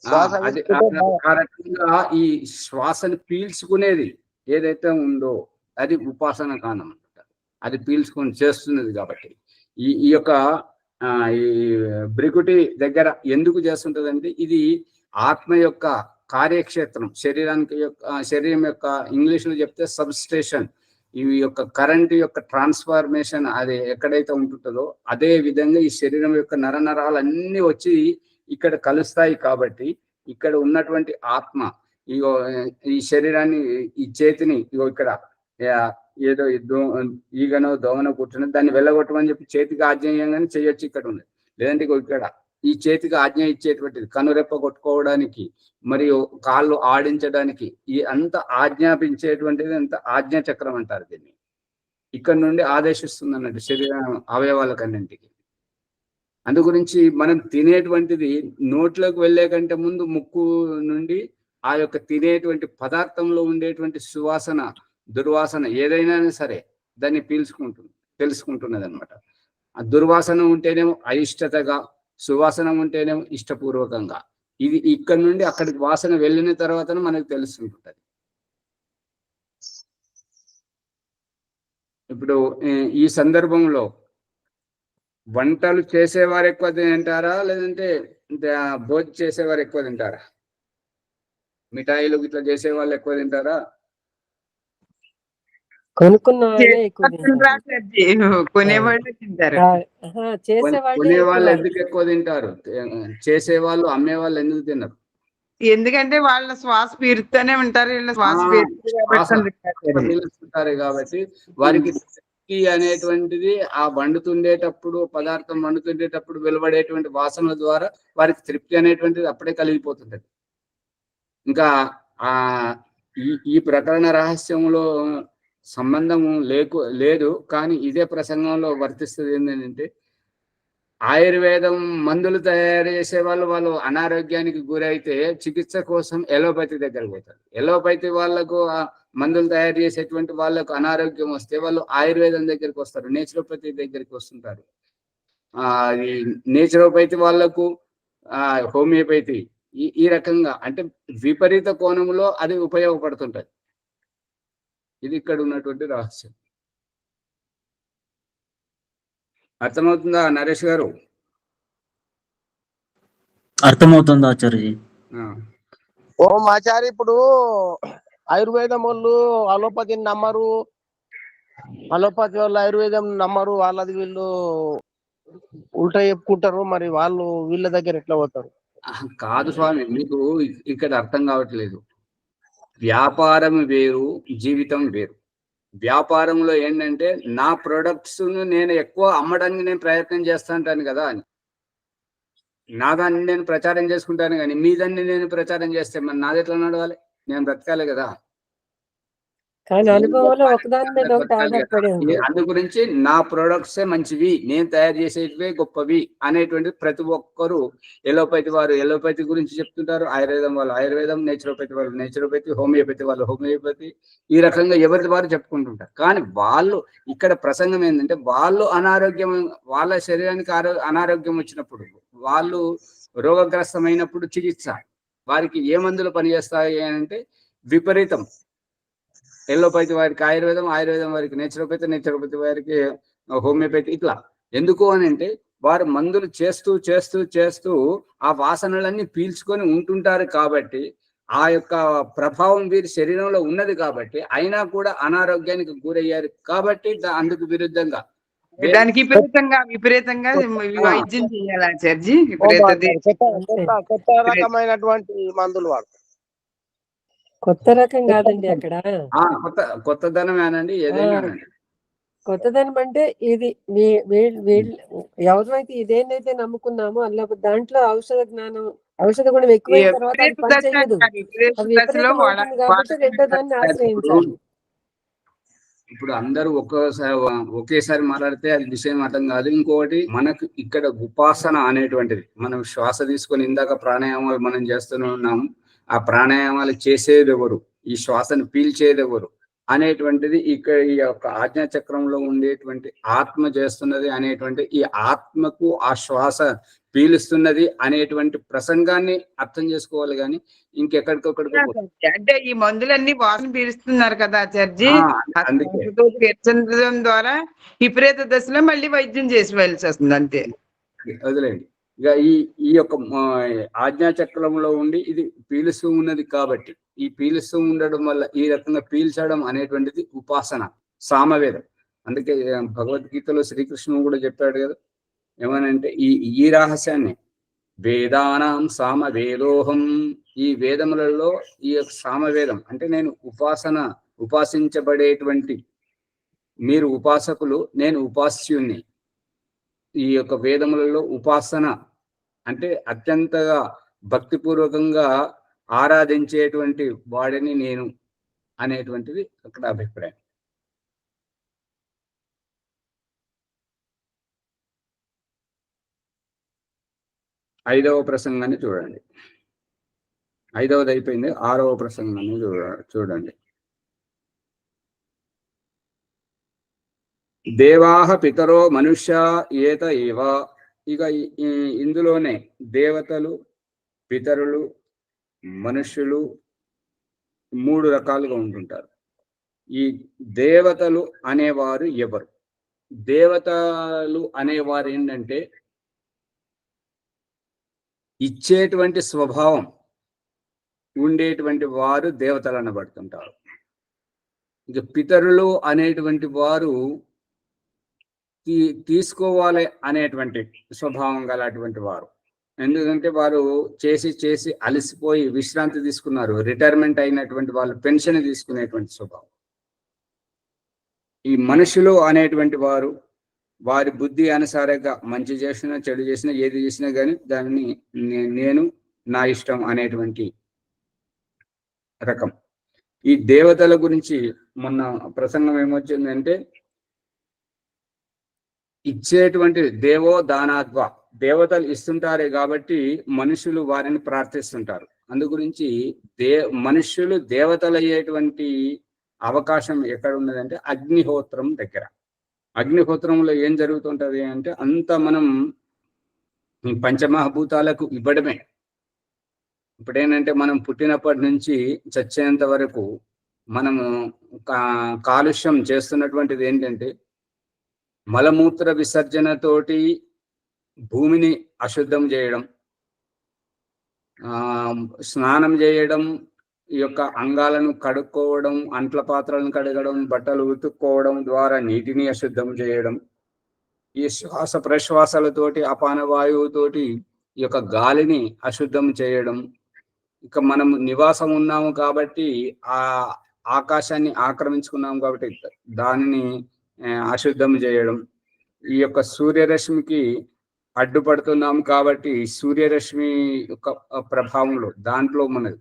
శ్వాస అది తీసుకుంటే ఆ రకంగా ఈ శ్వాసను పీల్చుకునేది ఏదైతే ఉందో అది ఉపాసన కాలం అన్నమాట. అది పీల్చుకొని చేస్తున్నది కాబట్టి ఈ యొక్క ఈ బ్రికుటి దగ్గర ఎందుకు చేస్తుంటది అంటే ఇది ఆత్మ యొక్క కార్యక్షేత్రం, శరీరం యొక్క ఇంగ్లీష్లో చెప్తే సబ్స్టేషన్. ఈ యొక్క కరెంట్ యొక్క ట్రాన్స్ఫార్మేషన్ అది ఎక్కడైతే ఉంటుందో అదే విధంగా ఈ శరీరం యొక్క నరనరాలన్నీ వచ్చి ఇక్కడ కలుస్తాయి. కాబట్టి ఇక్కడ ఉన్నటువంటి ఆత్మ ఇగో ఈ శరీరాన్ని, ఈ చేతిని ఇగో ఇక్కడ ఏదో ఈగనో దోమనో కూర్చున్నది దాన్ని వెళ్ళగొట్టమని చెప్పి చేతికి ఆజ్ఞేయంగానే చేయొచ్చు. ఇక్కడ ఉంది. లేదంటే ఇక్కడ ఈ చేతికి ఆజ్ఞ ఇచ్చేటువంటిది కనురెప్ప కొట్టుకోవడానికి మరియు కాళ్ళు ఆడించడానికి ఈ అంత ఆజ్ఞాపించేటువంటిది అంత ఆజ్ఞా చక్రం అంటారు దీన్ని. ఇక్కడ నుండి ఆదేశిస్తుంది అన్నట్టు శరీర అవయవాలకన్నింటికి. అందు గురించి మనం తినేటువంటిది నోట్లోకి వెళ్ళే కంటే ముందు ముక్కు నుండి ఆ యొక్క తినేటువంటి పదార్థంలో ఉండేటువంటి సువాసన దుర్వాసన ఏదైనా సరే దాన్ని తెలుసుకుంటున్నది అనమాట. ఆ దుర్వాసన ఉంటేనేమో అయిష్టతగా, సువాసన ఉంటేనేమో ఇష్టపూర్వకంగా. ఇది ఇక్కడ నుండి అక్కడికి వాసన వెళ్ళిన తర్వాత మనకు తెలుస్తుంటుంది. ఇప్పుడు ఈ సందర్భంలో వంటలు చేసేవారు ఎక్కువ తింటారా లేదంటే భోజనం చేసేవారు ఎక్కువ తింటారా? మిఠాయిలు ఇట్లా చేసే వాళ్ళు ఎక్కువ తింటారా? కొనేవాళ్ళు తింటారు. కొనేవాళ్ళు ఎందుకు ఎక్కువ తింటారు? చేసేవాళ్ళు అమ్మేవాళ్ళు ఎందుకు తిన్నారు? ఎందుకంటే వాళ్ళ శ్వాస పీరుతూనే ఉంటారు, వీళ్ళ శ్వాస పీలుస్తుంటారు కాబట్టి వారికి అనేటువంటిది ఆ వండుతుండేటప్పుడు పదార్థం వండుతుండేటప్పుడు వెలువడేటువంటి వాసనల ద్వారా వారికి తృప్తి అనేటువంటిది అప్పుడే కలిగిపోతుంటది. ఇంకా ఈ ప్రకరణ రహస్యంలో సంబంధము లేదు, కానీ ఇదే ప్రసంగంలో వర్తిస్తుంది. ఏంటంటే ఆయుర్వేదం మందులు తయారు చేసే వాళ్ళు అనారోగ్యానికి గురైతే చికిత్స కోసం ఎలోపతి దగ్గరకు పోతారు. ఎలోపతి వాళ్ళకు మందులు తయారు చేసేటువంటి వాళ్ళకు అనారోగ్యం వస్తే వాళ్ళు ఆయుర్వేదం దగ్గరికి వస్తారు, నేచురోపతి దగ్గరికి వస్తుంటారు. ఈ నేచురోపతి వాళ్ళకు హోమియోపతి ఈ రకంగా అంటే విపరీత కోణంలో అది ఉపయోగపడుతుంటది. ఇది ఇక్కడ ఉన్నటువంటి రహస్యం. అర్థమవుతుందా నరేష్ గారు? అర్థమవుతుంది ఆచార్యజీ. ఓం ఆచార్య. ఇప్పుడు ఆయుర్వేదం వాళ్ళు అలోపతిని నమ్మరు, అలోపతి వాళ్ళు ఆయుర్వేదం నమ్మరు, వాళ్ళది వీళ్ళు ఉల్టా చెప్పుకుంటారు. మరి వాళ్ళు వీళ్ళ దగ్గర ఎట్లా పోతారు? కాదు స్వామి, మీకు ఇక్కడ అర్థం కావట్లేదు. వ్యాపారం వేరు, జీవితం వేరు. వ్యాపారంలో ఏంటంటే నా ప్రొడక్ట్స్ నేను ఎక్కువ అమ్మడానికి నేను ప్రయత్నం చేస్తాంటాను కదా అని, నా దాన్ని నేను ప్రచారం చేసుకుంటాను. కానీ మీ దాన్ని నేను ప్రచారం చేస్తే మరి నాది ఎట్లా నడవాలి? నేను బ్రతకాలి కదా. అందు గురించి నా ప్రొడక్ట్సే మంచివి, నేను తయారు చేసేటివే గొప్పవి అనేటువంటి ప్రతి ఒక్కరు ఎలోపతి వారు ఎలోపతి గురించి చెప్తుంటారు, ఆయుర్వేదం వాళ్ళు ఆయుర్వేదం, నేచురోపతి వాళ్ళు నేచురోపతి, హోమియోపతి వాళ్ళు హోమియోపతి, ఈ రకంగా ఎవరి వారు చెప్పుకుంటుంటారు. కానీ వాళ్ళు ఇక్కడ ప్రసంగం ఏంటంటే వాళ్ళు అనారోగ్యం, వాళ్ళ శరీరానికి అనారోగ్యం వచ్చినప్పుడు, వాళ్ళు రోగగ్రస్తమైనప్పుడు చికిత్స వారికి ఏ మందులు పనిచేస్తాయి అంటే విపరీతం. ఎల్లోపతి వారికి ఆయుర్వేదం, ఆయుర్వేదం వారికి నేచురోపతి, నేచురోపతి వారికి హోమియోపతి. ఇట్లా ఎందుకు అని అంటే వారు మందులు చేస్తూ చేస్తూ చేస్తూ ఆ వాసనలన్నీ పీల్చుకొని ఉంటుంటారు. కాబట్టి ఆ యొక్క ప్రభావం వీరి శరీరంలో ఉన్నది. కాబట్టి అయినా కూడా అనారోగ్యానికి గురయ్యారు. కాబట్టి అందుకు విరుద్ధంగా దానికి విపరీతంగా వైద్యం చేయాలి కొత్త రకం కాదండి అక్కడ. కొత్తదనమేనండి ఏదైనా. కొత్తదనం అంటే ఇది ఎవరైతే ఇదేనైతే నమ్ముకున్నామో అలా దాంట్లో ఔషధ గుణం ఎక్కువైన తర్వాత అది పని చేయదు. అది విపరీతం అవుతుంది కాబట్టి రెండో దాన్ని ఆశ్రయించాలి. ఇప్పుడు అందరూ ఒకేసారి మాట్లాడితే అది విషయం అర్థం కాదు. ఇంకొకటి, మనకు ఇక్కడ ఉపాసన అనేటువంటిది, మనం శ్వాస తీసుకొని ఇందాక ప్రాణాయామాలు మనం చేస్తూనే ఉన్నాము. ఆ ప్రాణాయామాలు చేసేది ఎవరు, ఈ శ్వాసను పీల్చేది ఎవరు అనేటువంటిది ఇక్కడ ఈ యొక్క ఆజ్ఞా చక్రంలో ఉండేటువంటి ఆత్మ చేస్తున్నది అనేటువంటి, ఈ ఆత్మకు ఆ శ్వాస పీలుస్తున్నది అనేటువంటి ప్రసంగాన్ని అర్థం చేసుకోవాలి. కానీ ఇంకెక్కడికొక్కడికి అంటే ఈ మందులన్నీ వాసన పీలుస్తున్నారు కదా ఆచార్జీ, అందుకే పీల్చడం ద్వారా విపరీత దశలో మళ్ళీ వైద్యం చేసి వెళ్ళాల్సి వస్తుంది. అంతే, వదిలేండి. ఇక ఈ యొక్క ఆజ్ఞా చక్రంలో ఉండి ఇది పీలుస్తూ ఉన్నది కాబట్టి, ఈ పీలుస్తూ ఉండడం వల్ల ఈ రకంగా పీల్చడం అనేటువంటిది ఉపాసన, సామవేదం. అందుకే భగవద్గీతలో శ్రీకృష్ణుడు కూడా చెప్పాడు కదా, ఏమనంటే ఈ రహస్యాన్ని వేదానాం సామవేదోహం, ఈ వేదములలో ఈ యొక్క సామవేదం అంటే నేను ఉపాసించబడేటువంటి మీరు ఉపాసకులు, నేను ఉపాస్యుణ్ణి. ఈ యొక్క వేదములలో ఉపాసన అంటే అత్యంతగా భక్తిపూర్వకంగా ఆరాధించేటువంటి వాడిని నేను అనేటువంటిది అక్కడ అభిప్రాయం. ఐదవ ప్రసంగాన్ని చూడండి. ఐదవది అయిపోయింది, ఆరవ ప్రసంగాన్ని చూడండి. దేవాహ పితరో మనుష్య ఏత ఏవ. ఇక ఇందులోనే దేవతలు, పితరులు, మనుష్యులు మూడు రకాలుగా ఉంటుంటారు. ఈ దేవతలు అనేవారు ఎవరు? దేవతలు అనేవారు ఏంటంటే ఇచ్చేటువంటి స్వభావం ఉండేటువంటి వారు దేవతలు అనబడుతుంటారు. ఇక పితరులు అనేటువంటి వారు తీసుకోవాలి అనేటువంటి స్వభావం గల అటువంటి వారు. ఎందుకంటే వారు చేసి అలసిపోయి విశ్రాంతి తీసుకున్నారు, రిటైర్మెంట్ అయినటువంటి వాళ్ళు పెన్షన్ తీసుకునేటువంటి స్వభావం. ఈ మనుషులు అనేటువంటి వారు వారి బుద్ధి అనుసారంగా మంచి చేసినా చెడు చేసినా ఏది చేసినా కానీ దాన్ని నేను నా ఇష్టం అనేటువంటి రకం. ఈ దేవతల గురించి మొన్న ప్రసంగం ఏమొచ్చిందంటే, ఇచ్చేటువంటి దేవో దానాద్వా, దేవతలు ఇస్తుంటారే కాబట్టి మనుషులు వారిని ప్రార్థిస్తుంటారు. అందు గురించి మనుష్యులు దేవతలు అయ్యేటువంటి అవకాశం ఎక్కడ ఉన్నదంటే అగ్నిహోత్రం దగ్గర. అగ్నిహోత్రంలో ఏం జరుగుతుంటది అంటే అంత మనం పంచమహాభూతాలకు ఇవ్వడమే. ఇప్పుడేంటంటే మనం పుట్టినప్పటి నుంచి చచ్చేంత వరకు మనము కాలుష్యం చేస్తున్నటువంటిది ఏంటంటే మలమూత్ర విసర్జనతోటి భూమిని అశుద్ధం చేయడం, స్నానం చేయడం, ఈ యొక్క అంగాలను కడుక్కోవడం, అంట్ల పాత్రలను కడగడం, బట్టలు ఉతుక్కోవడం ద్వారా నీటిని అశుద్ధం చేయడం, ఈ శ్వాస ప్రశ్వాసాలతోటి అపాన వాయువుతోటి ఈ యొక్క గాలిని అశుద్ధం చేయడం. ఇక మనం నివాసం ఉన్నాము కాబట్టి ఆ ఆకాశాన్ని ఆక్రమించుకున్నాము కాబట్టి దానిని అశుద్ధం చేయడం, ఈ యొక్క సూర్యరశ్మికి అడ్డుపడుతున్నాము కాబట్టి సూర్యరశ్మి యొక్క ప్రభావంలో దాంట్లో మనది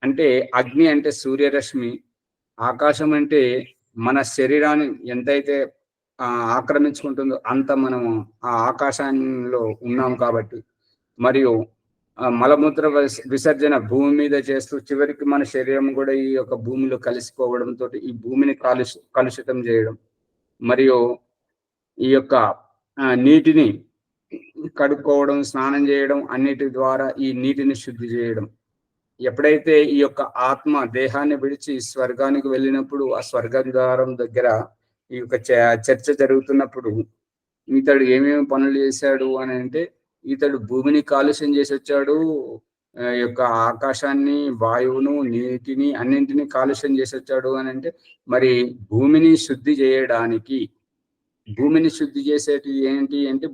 అంటే అగ్ని అంటే సూర్యరశ్మి, ఆకాశం అంటే మన శరీరాన్ని ఎంతైతే ఆక్రమించుకుంటుందో అంత మనము ఆ ఆకాశంలో ఉన్నాము కాబట్టి, మరియు మలమూత్ర విసర్జన భూమి మీద చేస్తూ చివరికి మన శరీరం కూడా ఈ యొక్క భూమిలో కలిసిపోవడంతో ఈ భూమిని కలుషితం చేయడం, మరియు ఈ యొక్క నీటిని కడుక్కోవడం, స్నానం చేయడం, అన్నిటి ద్వారా ఈ నీటిని శుద్ధి చేయడం. ఎప్పుడైతే ఈ యొక్క ఆత్మ దేహాన్ని విడిచి స్వర్గానికి వెళ్ళినప్పుడు ఆ స్వర్గం ద్వారం దగ్గర ఈ యొక్క చర్చ జరుగుతున్నప్పుడు ఇతడు ఏమేమి పనులు చేశాడు అని అంటే, ఇతడు భూమిని కాలుష్యం చేసి వచ్చాడు, యొక్క ఆకాశాన్ని, వాయువును, నీటిని అన్నింటినీ కాలుష్యం చేసి వచ్చాడు అని అంటే, మరి భూమిని శుద్ధి చేయడానికి, భూమిని శుద్ధి చేసేటి ఏంటి అంటే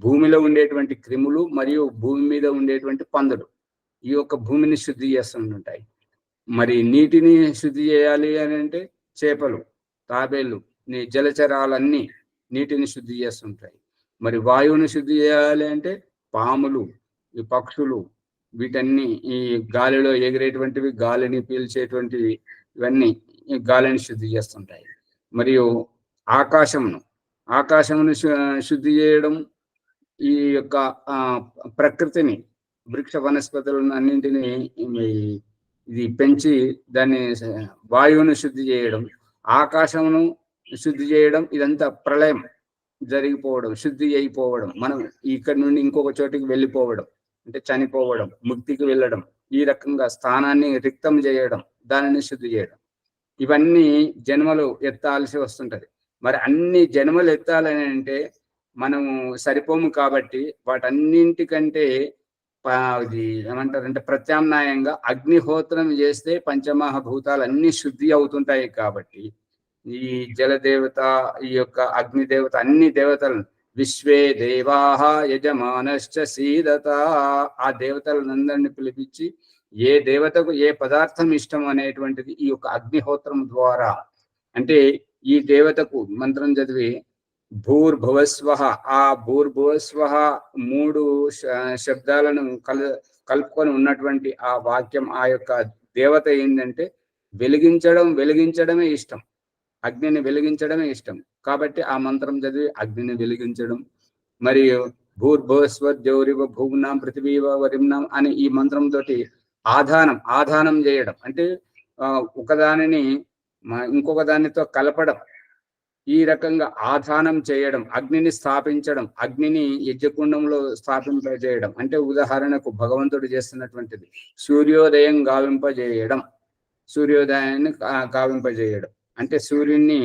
భూమిలో ఉండేటువంటి క్రిములు మరియు భూమి మీద ఉండేటువంటి పందులు ఈ యొక్క భూమిని శుద్ధి చేస్తుంటాయి. మరి నీటిని శుద్ధి చేయాలి అని అంటే చేపలు, తాబేళ్ళు, జలచరాలన్నీ నీటిని శుద్ధి చేస్తుంటాయి. మరి వాయువుని శుద్ధి చేయాలి అంటే పాములు, ఈ పక్షులు, వీటన్ని ఈ గాలిలో ఎగిరేటువంటివి, గాలిని పీల్చేటువంటివి, ఇవన్నీ ఈ గాలిని శుద్ధి చేస్తుంటాయి. మరియు ఆకాశమును శుద్ధి చేయడం, ఈ యొక్క ప్రకృతిని, వృక్ష వనస్పతులను అన్నింటినీ ఇది పెంచి దాన్ని వాయువును శుద్ధి చేయడం, ఆకాశమును శుద్ధి చేయడం, ఇదంతా ప్రళయం జరిగిపోవడం, శుద్ధి అయిపోవడం, మనం ఇక్కడ నుండి ఇంకొక చోటికి వెళ్ళిపోవడం అంటే చనిపోవడం, ముక్తికి వెళ్ళడం, ఈ రకంగా స్థానాన్ని రిక్తం చేయడం, దానిని శుద్ధి చేయడం, ఇవన్నీ జన్మలు ఎత్తాల్సి వస్తుంటది. మరి అన్ని జన్మలు ఎత్తాలని అంటే మనము సరిపోము కాబట్టి వాటన్నింటికంటే ఇది ఏమంటారంటే ప్రత్యామ్నాయంగా అగ్నిహోత్రం చేస్తే పంచమహాభూతాలు అన్ని శుద్ధి అవుతుంటాయి. కాబట్టి ఈ జలదేవత, ఈ యొక్క అగ్నిదేవత, అన్ని దేవతలను విశ్వే దేవాహ యజమానశ్చ సీదత, ఆ దేవతలందరినీ పిలిపించి ఏ దేవతకు ఏ పదార్థం ఇష్టం అనేటువంటిది ఈ యొక్క అగ్నిహోత్రం ద్వారా, అంటే ఈ దేవతకు మంత్రం చదివి భూర్భువస్వః, ఆ భూర్భువస్వః 3 శబ్దాలను కలుపుకొని ఉన్నటువంటి ఆ వాక్యం, ఆ యొక్క దేవత ఏంటంటే వెలిగించడమే ఇష్టం, అగ్నిని వెలిగించడమే ఇష్టం. కాబట్టి ఆ మంత్రం చదివి అగ్నిని వెలిగించడం, మరియు భూర్భువస్వద్యోరివ భూమ్నాం పృథివీవ వరిమ్నాం అని ఈ మంత్రం తోటి ఆధానం చేయడం, అంటే ఒకదానిని ఇంకొక దానితో కలపడం, ఈ రకంగా ఆధానం చేయడం, అగ్నిని స్థాపించడం, అగ్నిని యజ్ఞకుండంలో స్థాపింపజేయడం. అంటే ఉదాహరణకు భగవంతుడు చేస్తున్నటువంటిది సూర్యోదయం గావింపజేయడం, సూర్యోదయాన్ని గావింపజేయడం అంటే సూర్యుని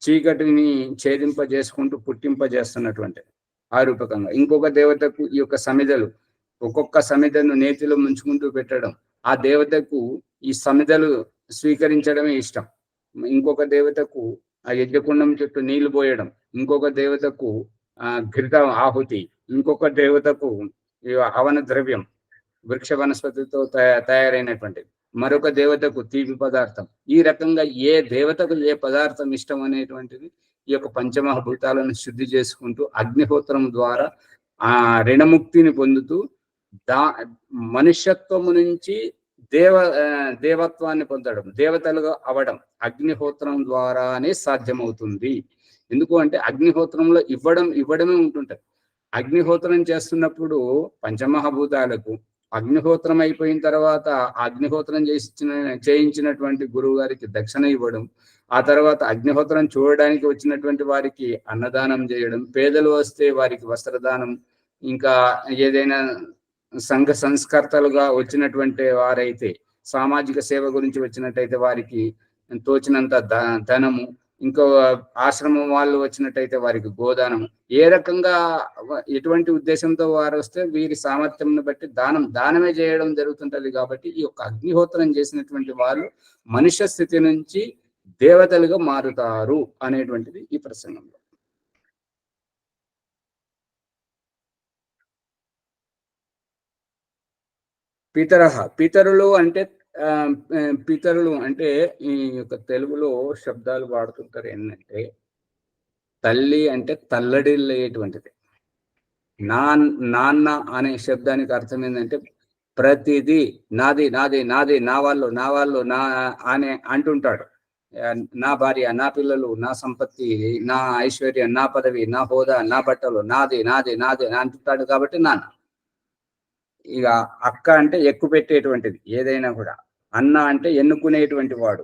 చీకటిని ఛేదింపజేసుకుంటూ పుట్టింపజేస్తున్నటువంటిది ఆ రూపకంగా. ఇంకొక దేవతకు ఈ యొక్క సమిధలు, ఒక్కొక్క సమిధను నేతిలో ముంచుకుంటూ పెట్టడం, ఆ దేవతకు ఈ సమిధలు స్వీకరించడమే ఇష్టం. ఇంకొక దేవతకు ఆ యజ్ఞకుండం చుట్టూ నీళ్లు పోయడం, ఇంకొక దేవతకు ఘృత ఆహుతి, ఇంకొక దేవతకు హవన ద్రవ్యం వృక్ష వనస్పతితో తయారైనటువంటిది, మరొక దేవతకు తీపి పదార్థం. ఈ రకంగా ఏ దేవతకు ఏ పదార్థం ఇష్టం అనేటువంటిది ఈ యొక్క పంచమహాభూతాలను శుద్ధి చేసుకుంటూ అగ్నిహోత్రం ద్వారా ఆ ऋणముక్తిని పొందుతూ మనుష్యత్వము నుంచి దేవత్వాన్ని పొందడం, దేవతలుగా అవడం అగ్నిహోత్రం ద్వారానే సాధ్యమవుతుంది. ఎందుకు అంటే అగ్నిహోత్రంలో ఇవ్వడమే ఉంటుంటది. అగ్నిహోత్రం చేస్తున్నప్పుడు పంచమహాభూతాలకు అగ్నిహోత్రం అయిపోయిన తర్వాత అగ్నిహోత్రం చేయించినటువంటి గురువు గారికి దక్షిణ ఇవ్వడం, ఆ తర్వాత అగ్నిహోత్రం చూడడానికి వచ్చినటువంటి వారికి అన్నదానం చేయడం, పేదలు వస్తే వారికి వస్త్రదానం, ఇంకా ఏదైనా సంఘ సంస్కర్తలుగా వచ్చినటువంటి వారైతే సామాజిక సేవ గురించి వచ్చినట్టయితే వారికి తోచినంత ధనము, ఇంకో ఆశ్రమం వాళ్ళు వచ్చినట్టయితే వారికి గోదానము, ఏ రకంగా ఎటువంటి ఉద్దేశంతో వారు వస్తే వీరి సామర్థ్యంను బట్టి దానమే చేయడం జరుగుతుంటది. కాబట్టి ఈ యొక్క అగ్నిహోత్రం చేసినటువంటి వాళ్ళు మనుష్య స్థితి నుంచి దేవతలుగా మారుతారు అనేటువంటిది ఈ ప్రసంగంలో. పితరులు అంటే ఈ యొక్క తెలుగులో శబ్దాలు వాడుతుంటారు. ఏంటంటే తల్లి అంటే తల్లడిల్లేటువంటిది, నాన్న అనే శబ్దానికి అర్థం ఏంటంటే ప్రతిదీ నాది నాది నాది, నా వాళ్ళు నా అనే అంటుంటాడు. నా భార్య, నా పిల్లలు, నా సంపత్తి, నా ఐశ్వర్యం, నా పదవి, నా హోదా, నా బట్టలు, నాది నాది నాది అంటుంటాడు. కాబట్టి నాన్న. ఇక అక్క అంటే ఎక్కువ పెట్టేటువంటిది ఏదైనా కూడా, అన్న అంటే ఎన్నుకునేటువంటి వాడు.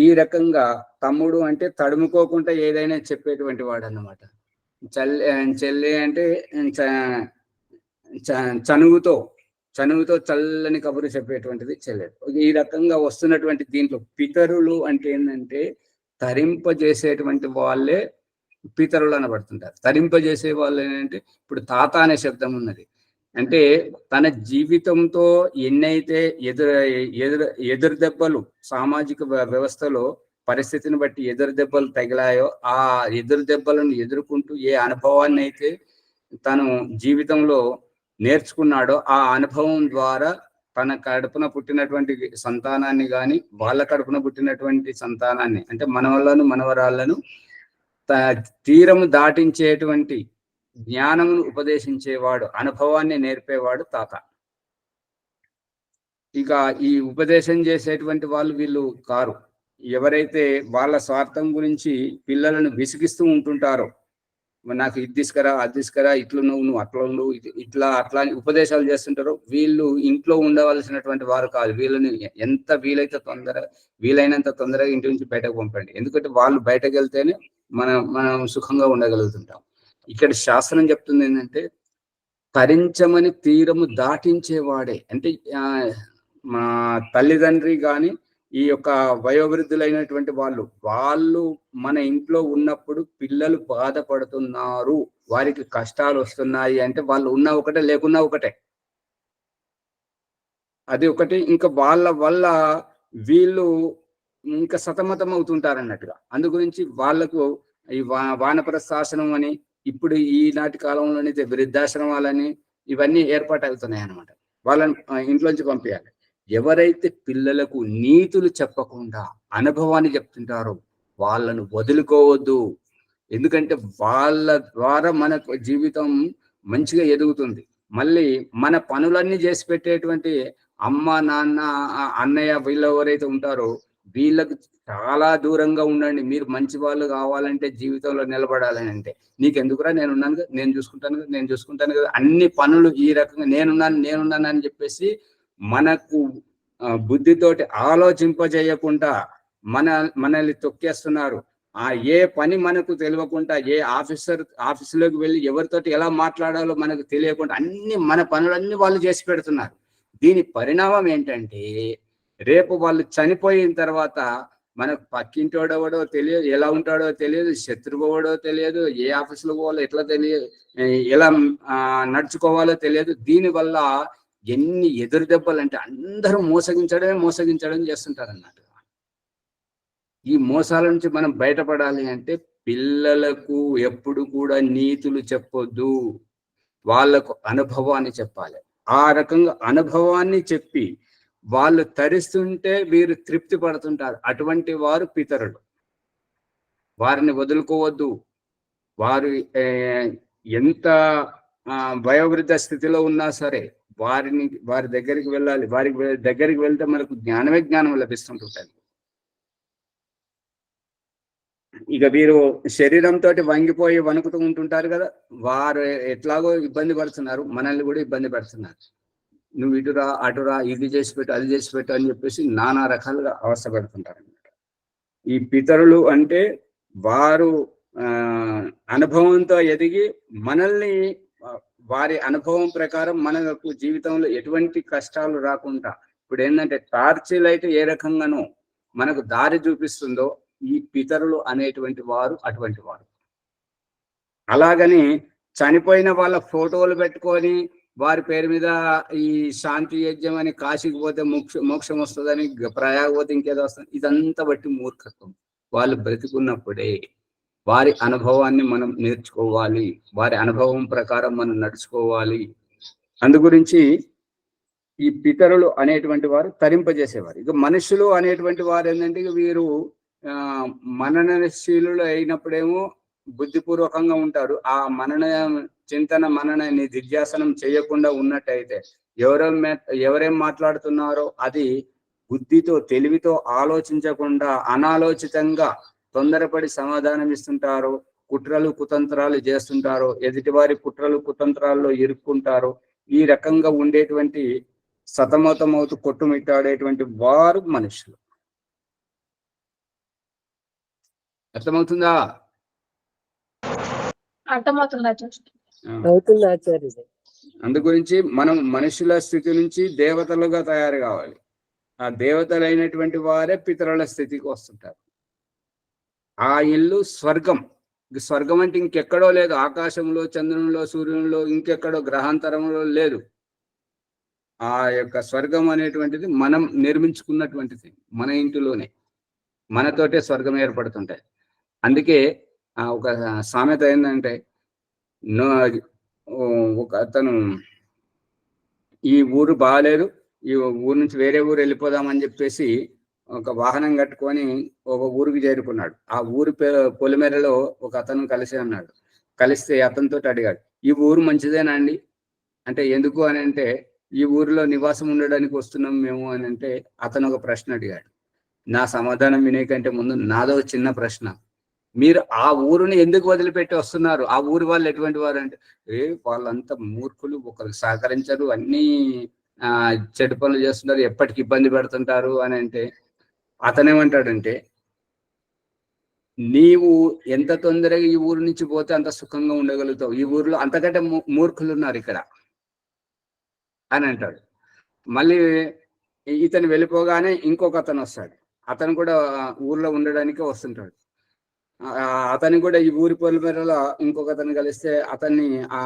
ఈ రకంగా తమ్ముడు అంటే తడుముకోకుండా ఏదైనా చెప్పేటువంటి వాడు అన్నమాట. చెల్లి అంటే చనువుతో చల్లని కబురు చెప్పేటువంటిది చెల్లె. ఈ రకంగా వస్తున్నటువంటి దీంట్లో పితరులు అంటే ఏంటంటే తరింపజేసేటువంటి వాళ్ళే పితరులు అనబడుతుంటారు. తరింపజేసే వాళ్ళు ఏంటంటే ఇప్పుడు తాత అనే శబ్దం ఉన్నది. అంటే తన జీవితంతో ఎన్నైతే ఎదురు దెబ్బలు సామాజిక వ్యవస్థలో పరిస్థితిని బట్టి ఎదురు దెబ్బలు తగిలాయో ఆ ఎదురు దెబ్బలను ఎదుర్కొంటూ ఏ అనుభవాన్ని అయితే తను జీవితంలో నేర్చుకున్నాడో ఆ అనుభవం ద్వారా తన కడుపున పుట్టినటువంటి సంతానాన్ని కానీ వాళ్ళ కడుపున పుట్టినటువంటి సంతానాన్ని అంటే మనవళ్ళను మనవరాళ్లను తీరము దాటించేటువంటి జ్ఞానమును ఉపదేశించేవాడు, అనుభవాన్ని నేర్పేవాడు తాత. ఇక ఈ ఉపదేశం చేసేటువంటి వాళ్ళు వీళ్ళు కారు. ఎవరైతే వాళ్ళ స్వార్థం గురించి పిల్లలను విసిగిస్తూ ఉంటుంటారో, నాకు ఇది తీసుకురా, అది తీసుకురా, ఇట్లు నువ్వు అట్లా ఉండు, ఇట్లా అట్లా ఉపదేశాలు చేస్తుంటారో, వీళ్ళు ఇంట్లో ఉండవలసినటువంటి వారు కాదు. వీళ్ళని ఎంత వీలైనంత తొందరగా ఇంటి నుంచి బయటకు పంపండి. ఎందుకంటే వాళ్ళు బయటకు వెళ్తేనే మనం సుఖంగా ఉండగలుగుతుంటాం. ఇక్కడ శాస్త్రం చెప్తుంది ఏంటంటే, తరించమని తీరము దాటించేవాడే. అంటే మా తల్లిదండ్రి కానీ ఈ యొక్క వయోవృద్ధులైనటువంటి వాళ్ళు మన ఇంట్లో ఉన్నప్పుడు పిల్లలు బాధపడుతున్నారు, వారికి కష్టాలు వస్తున్నాయి అంటే వాళ్ళు ఉన్నా ఒకటే, లేకున్నా ఒకటే. అది ఒకటి. ఇంకా వాళ్ళ వల్ల వీళ్ళు ఇంకా సతమతం అవుతుంటారు అన్నట్టుగా. అందు గురించి వాళ్లకు ఈ వానప్రస్థాశ్రమం అని, ఇప్పుడు ఈనాటి కాలంలోనైతే వృద్ధాశ్రమాలని ఇవన్నీ ఏర్పాటు అవుతున్నాయి అన్నమాట. వాళ్ళని ఇంట్లోంచి పంపించాలి. ఎవరైతే పిల్లలకు నీతులు చెప్పకుండా అనుభవాన్ని చెప్తుంటారో వాళ్ళను వదులుకోవద్దు. ఎందుకంటే వాళ్ళ ద్వారా మన జీవితం మంచిగా ఎదుగుతుంది. మళ్ళీ మన పనులన్నీ చేసి పెట్టేటువంటి అమ్మ, నాన్న, అన్నయ్య వీళ్ళు ఎవరైతే ఉంటారో వీళ్ళకు చాలా దూరంగా ఉండండి. మీరు మంచి వాళ్ళు కావాలంటే, జీవితంలో నిలబడాలని అంటే, నీకెందుకురా, నేనున్నాను కదా, నేను చూసుకుంటాను కదా, అన్ని పనులు ఈ రకంగా నేనున్నాను అని చెప్పేసి మనకు బుద్ధితోటి ఆలోచింపజేయకుండా మనల్ని తొక్కేస్తున్నారు. ఏ పని మనకు తెలియకుండా, ఏ ఆఫీసులోకి వెళ్ళి ఎవరితోటి ఎలా మాట్లాడాలో మనకు తెలియకుండా అన్ని మన పనులన్నీ వాళ్ళు చేసి పెడుతున్నారు. దీని పరిణామం ఏంటంటే, రేపు వాళ్ళు చనిపోయిన తర్వాత మనకు పక్కింటోడెవడో తెలియదు, ఎలా ఉంటాడో తెలియదు, శత్రువుడో తెలియదు, ఏ ఆఫీసులో పోవాలో ఎట్లా తెలియదు, ఎలా నడుచుకోవాలో తెలియదు. దీనివల్ల ఎన్ని ఎదురు దెబ్బలు అంటే అందరూ మోసగించడం చేస్తుంటారు అన్నట్టు. ఈ మోసాల నుంచి మనం బయటపడాలి అంటే పిల్లలకు ఎప్పుడు కూడా నీతులు చెప్పొద్దు, వాళ్ళకు అనుభవాన్ని చెప్పాలి. ఆ రకంగా అనుభవాన్ని చెప్పి వాళ్ళు తరిస్తుంటే వీరు తృప్తి పడుతుంటారు. అటువంటి వారు పితరులు. వారిని వదులుకోవద్దు. వారు ఎంత వయోవృద్ధ స్థితిలో ఉన్నా సరే వారి దగ్గరికి వెళ్ళాలి. దగ్గరికి వెళ్తే మనకు జ్ఞానం లభిస్తుంటుంది. ఇక వీరు శరీరంతో వంగిపోయి వణుకుతూ ఉంటుంటారు కదా, వారు ఎట్లాగో ఇబ్బంది పడుతున్నారు, మనల్ని కూడా ఇబ్బంది పెడుతున్నారు. నువ్వు ఇటురా, అటురా, ఇది చేసి పెట్టు, అది చేసి పెట్టు అని చెప్పేసి నానా రకాలుగా అవస్థ పెడుతుంటారు అన్నమాట. ఈ పితరులు అంటే వారు అనుభవంతో ఎదిగి మనల్ని వారి అనుభవం ప్రకారం మనకు జీవితంలో ఎటువంటి కష్టాలు రాకుండా, ఇప్పుడు ఏంటంటే టార్చ్ లైట్ ఏ రకంగానో మనకు దారి చూపిస్తుందో ఈ పితరులు అనేటువంటి వారు అటువంటి వారు. అలాగని చనిపోయిన వాళ్ళ ఫోటోలు పెట్టుకొని వారి పేరు మీద ఈ శాంతి యజ్ఞం అని కాశీకి పోతే మోక్షం వస్తుందని, ప్రయాగ పోతే ఇంకేదో వస్తుంది, ఇదంతా బట్టి మూర్ఖత్వం. వాళ్ళు బ్రతికున్నప్పుడే వారి అనుభవాన్ని మనం నేర్చుకోవాలి, వారి అనుభవం ప్రకారం మనం నడుచుకోవాలి. అందు గురించి ఈ పితరులు అనేటువంటి వారు తరింపజేసేవారు. ఇక మనుషులు అనేటువంటి వారు ఏంటంటే వీరు మననశీలు అయినప్పుడేమో బుద్ధిపూర్వకంగా ఉంటారు. ఆ మనన దిధ్యాసనం చేయకుండా ఉన్నట్టయితే ఎవరేం మాట్లాడుతున్నారో అది బుద్ధితో తెలివితో ఆలోచించకుండా అనాలోచితంగా తొందరపడి సమాధానం ఇస్తుంటారో, కుట్రలు కుతంత్రాలు చేస్తుంటారో, ఎదుటివారి కుట్రలు కుతంత్రాల్లో ఇరుక్కుంటారో, ఈ రకంగా ఉండేటువంటి సతమతమవుతూ కొట్టుమిట్టాడేటువంటి వారు మనుషులు. అర్థమవుతుందా? అవుతుంది ఆచార్య. అందు గురించి మనం మనుషుల స్థితి నుంచి దేవతలుగా తయారు కావాలి. ఆ దేవతలైనటువంటి వారే పితరుల స్థితికి వస్తుంటారు. ఆ ఇల్లు స్వర్గం. స్వర్గం అంటే ఇంకెక్కడో లేదు, ఆకాశంలో, చంద్రునిలో, సూర్యునిలో, ఇంకెక్కడో గ్రహాంతరంలో లేదు. ఆ యొక్క స్వర్గం అనేటువంటిది మనం నిర్మించుకున్నటువంటిది, మన ఇంటిలోనే మనతోటే స్వర్గం ఏర్పడుతుంటాయి. అందుకే ఒక సామెత ఏంటంటే, ఒక అతను ఈ ఊరు బాగాలేదు, ఈ ఊరు నుంచి వేరే ఊరు వెళ్ళిపోదామని చెప్పేసి ఒక వాహనం కట్టుకొని ఒక ఊరికి చేరుకున్నాడు. ఆ ఊరి పొలిమేరలో ఒక అతను కలిసి అన్నాడు. కలిస్తే అతనితో అడిగాడు, ఈ ఊరు మంచిదేనా అండి అంటే, ఎందుకు అని అంటే, ఈ ఊరిలో నివాసం ఉండడానికి వస్తున్నాం మేము అని అంటే, అతను ఒక ప్రశ్న అడిగాడు. నా సమాధానం వినే కంటే ముందు నాదో చిన్న ప్రశ్న. మీరు ఆ ఊరుని ఎందుకు వదిలిపెట్టి వస్తున్నారు? ఆ ఊరి వాళ్ళు ఎటువంటి వారు అంటే, వాళ్ళంతా మూర్ఖులు, ఒకరికి సహకరించరు, అన్ని చెడు పనులు చేస్తున్నారు, ఎప్పటికి ఇబ్బంది పెడుతుంటారు అని అంటే, అతనేమంటాడంటే, నీవు ఎంత తొందరగా ఈ ఊరు నుంచి పోతే అంత సుఖంగా ఉండగలుగుతావు, ఈ ఊర్లో అంతకంటే మూర్ఖులు ఉన్నారు ఇక్కడ అని అంటాడు. మళ్ళీ ఇతను వెళ్ళిపోగానే ఇంకొక అతను వస్తాడు. అతను కూడా ఊర్లో ఉండడానికి వస్తుంటాడు. అతని కూడా ఈ ఊరి పొలిమేరలో ఇంకొక అతను కలిస్తే అతన్ని ఆ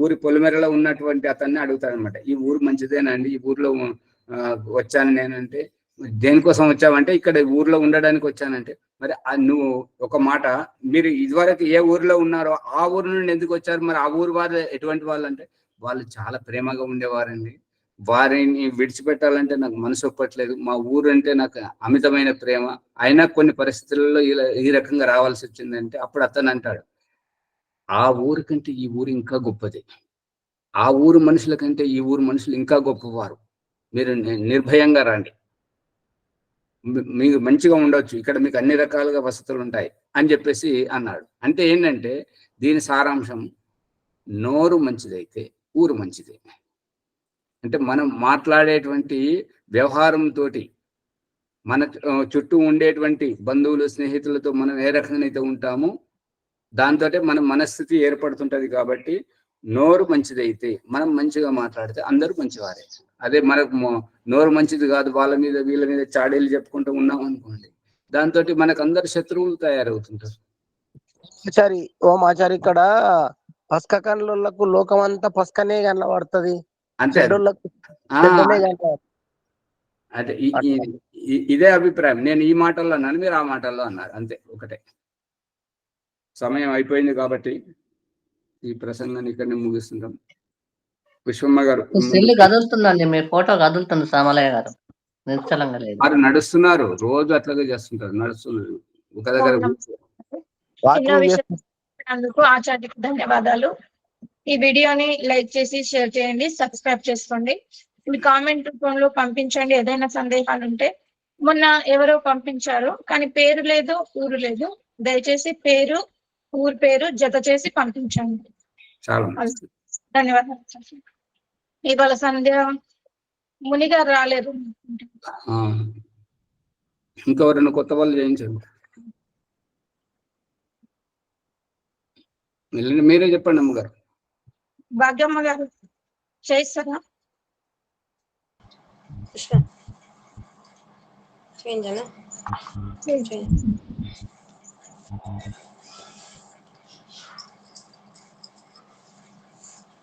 ఊరి పొలిమేరలో ఉన్నటువంటి అతన్ని అడుగుతాడు అనమాట, ఈ ఊరు మంచిదేనండి, ఈ ఊర్లో వచ్చాను నేనంటే, దేనికోసం వచ్చావంటే, ఇక్కడ ఊర్లో ఉండడానికి వచ్చానంటే, మరి నువ్వు ఒక మాట, మీరు ఇదివరకు ఏ ఊర్లో ఉన్నారో ఆ ఊరు నుండి ఎందుకు వచ్చారు, మరి ఆ ఊరు వారు ఎటువంటి వాళ్ళు అంటే, వాళ్ళు చాలా ప్రేమగా ఉండేవారండి, వారిని విడిచిపెట్టాలంటే నాకు మనసు ఒప్పట్లేదు, మా ఊరు అంటే నాకు అమితమైన ప్రేమ, అయినా కొన్ని పరిస్థితుల్లో ఈ రకంగా రావాల్సి వచ్చిందంటే, అప్పుడు అతను అంటాడు, ఆ ఊరి కంటే ఈ ఊరు ఇంకా గొప్పది, ఆ ఊరు మనుషుల కంటే ఈ ఊరు మనుషులు ఇంకా గొప్పవారు, మీరు నిర్భయంగా రండి, మీకు మంచిగా ఉండొచ్చు, ఇక్కడ మీకు అన్ని రకాలుగా వసతులు ఉంటాయి అని చెప్పేసి అన్నాడు. అంటే ఏంటంటే దీని సారాంశం, నోరు మంచిదైతే ఊరు మంచిది. అంటే మనం మాట్లాడేటువంటి వ్యవహారంతో మన చుట్టూ ఉండేటువంటి బంధువులు స్నేహితులతో మనం ఏ రకంగా అయితే ఉంటామో దాంతో మన మనస్థితి ఏర్పడుతుంటది. కాబట్టి నోరు మంచిదైతే, మనం మంచిగా మాట్లాడితే అందరూ మంచివారే. అదే మనకు నోరు మంచిది కాదు, వాళ్ళ మీద వీళ్ళ మీద చాడీలు చెప్పుకుంటూ ఉన్నాం అనుకోండి, దాంతో మనకు అందరు శత్రువులు తయారవుతుంటారు. ఆచారి ఇక్కడ పస్క కన్నులకు లోకం అంతా పస్కనే కనబడుతుంది, అంతే. అదే ఇదే అభిప్రాయం. నేను ఈ మాటల్లో అన్నాను, మీరు ఆ మాటల్లో అన్నారు, అంతే, ఒకటే. సమయం అయిపోయింది కాబట్టి ఈ ప్రసంగాన్ని ఇక్కడనే ముగిస్తుంటాం. విశ్వమ్మ గారు కదులుతుందండి, మీ ఫోటో కదులుతుంది సామలయ్య గారు, నిశ్చలంగా లేదు. వారు నడుస్తున్నారు, రోజు అట్లాగే చేస్తుంటారు, నడుస్తున్నారు ఒక దగ్గర. అందుకు ఆచార్యకు ధన్యవాదాలు. ఈ వీడియోని లైక్ చేసి షేర్ చేయండి, సబ్స్క్రైబ్ చేసుకోండి, మీ కామెంట్ రూపంలో పంపించండి. ఏదైనా సందేహాలు ఉంటే, మొన్న ఎవరో పంపించారు కానీ పేరు లేదు, ఊరు లేదు, దయచేసి పేరు, ఊరు పేరు జత చేసి పంపించండి. ధన్యవాదాలు. ఇవాళ సంధ్య మునిగారు రాలేదు, ఇంకెవరైనా కొత్త వాళ్ళు చేయించండి. మీరే చెప్పండి అమ్మగారు. భాగ్యమ్మ గారు చేయిస్తారా?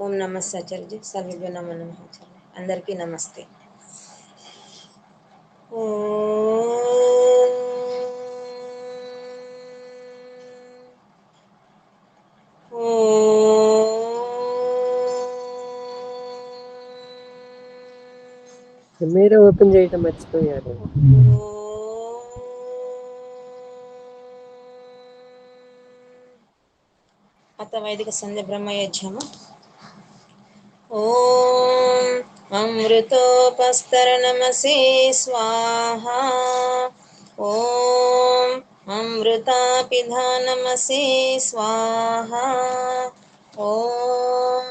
ఓం నమస్తే ఆచార్య, సర్వే నమో నమః. అందరికీ నమస్తే. మీరే ఓపెన్ చేయటం మర్చిపోయారు. అత వైదిక సంధ్య బ్రహ్మయజ్ఞమ. ఓం అమృతోపస్తరణమసి స్వాహా. ఓం అమృతాపిధానమసి స్వాహా. ఓం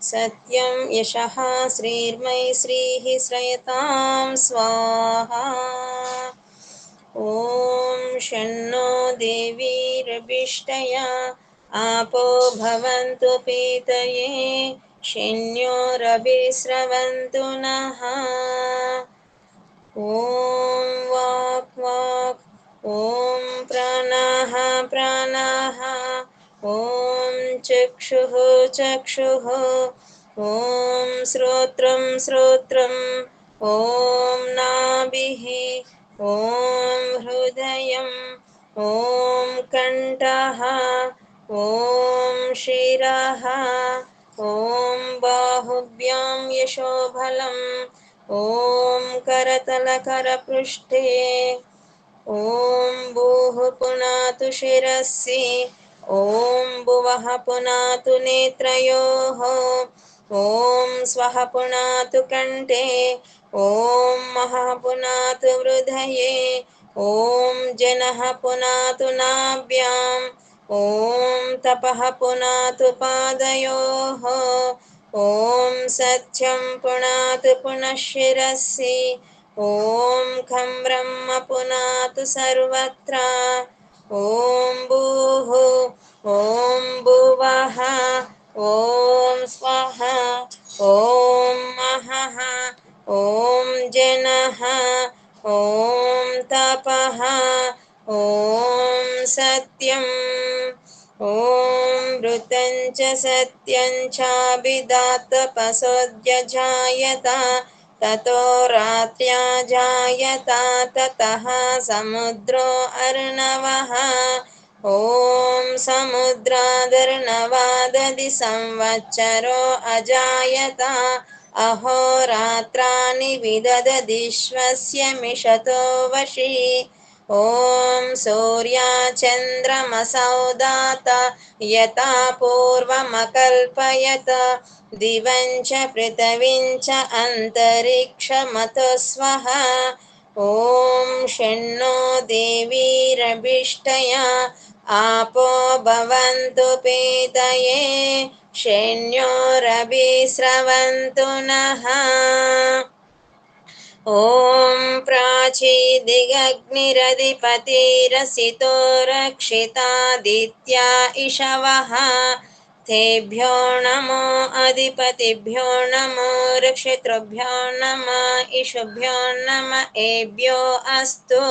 సత్యం యశః శ్రీర్మై శ్రీః శ్రయతాం స్వాహా. ఓం షన్నో దేవీరభిష్టయ आपो भवन्तु पीतये, शन्यो रविस्रवन्तु नः. ॐ वाक् वाक्, ॐ प्राणाः प्राणाः, ॐ चक्षुः चक्षुः, ॐ श्रोत्रं श्रोत्रम्, ॐ नाभिः, ॐ हृदयम्, ॐ कण्ठः, ॐ शिरः, ॐ बाहुभ्यां यशोबलम्, ॐ करतलकरपृष्ठे ॐ भूः पुनातु शिरसि ॐ भुवः पुनातु नेत्रयोः ॐ स्वः पुनातु कण्ठे ॐ महः पुनातु हृदये ॐ जनः पुनातु नाभ्याम् ॐ तपः पुनातु पादयोः ॐ सत्यं पुनातु पुनः शिरसि ॐ खं ब्रह्म पुनातु सर्वत्र ॐ भूः ॐ भुवः ॐ स्वः ॐ महः ॐ जनः ॐ तपः ॐ सत्यम् ॐ मृतं च सत्यं चाभिधातपसोऽध्यजायत ततो रात्र्या जायत ततः समुद्रो अर्णवः ॐ समुद्रादर्णवादधि संवत्सरो अजायत अहोरात्राणि विदधदिश्वस्य मिषतो वशी ॐ सूर्याचन्द्रमसौ दात यथा पूर्वमकल्पयत दिवं च पृथिवीं च अन्तरिक्षमतो स्वः ॐ शन्नो देवीरभिष्टया आपो भवन्तु पीतये शन्योरभिस्रवन्तु नः ॐ प्राचीदिगग्निरधिपतिरसितो रक्षितादित्या इषवः तेभ्यो नमो अधिपतिभ्यो नमो रक्षितृभ्यो नम इषुभ्यो नम एभ्यो अस्तु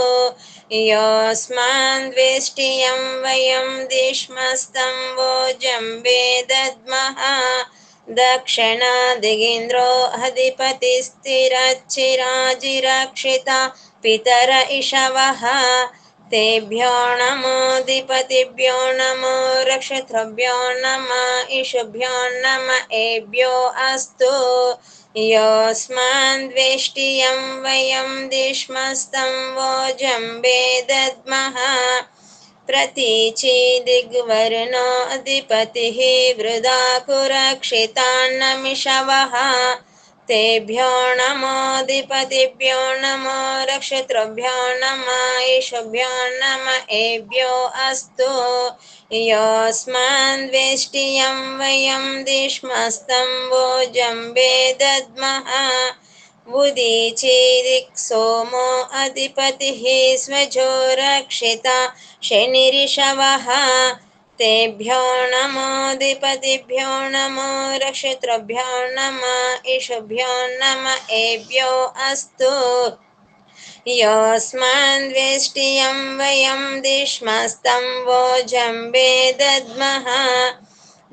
योऽस्मान् वेष्टियं वयं दिश्मस्तं वोजं वेदद्मः दक्षिणादिगीन्द्रो अधिपतिस्थिरच्चिराजिरक्षिता पितर इषवः तेभ्यो नमोऽधिपतिभ्यो नमो रक्षितृभ्यो नम इषुभ्यो नम एभ्यो अस्तु योऽस्मान् वेष्टियं वयं दिश्मस्तं वोजं वेदद्मः प्रतीची दिग्वर्णो अधिपतिः वृदाकुरक्षितान्नमिषवः तेभ्यो नमोऽधिपतिभ्यो नमो रक्षितृभ्यो नम इषुभ्यो नम एभ्यो अस्तु योऽस्मान् वेष्टियं वयं दिश्मस्तं वोजं वेदद्मः उदीचीदिक् सोमो अधिपतिः स्वजो रक्षिता शनिरिषवः तेभ्यो नमोऽधिपतिभ्यो नमो रक्षितृभ्यो नम इषुभ्यो नम एभ्यो अस्तु योऽस्मान् वेष्टियं वयं दिश्मस्तं वोजं वेदद्मः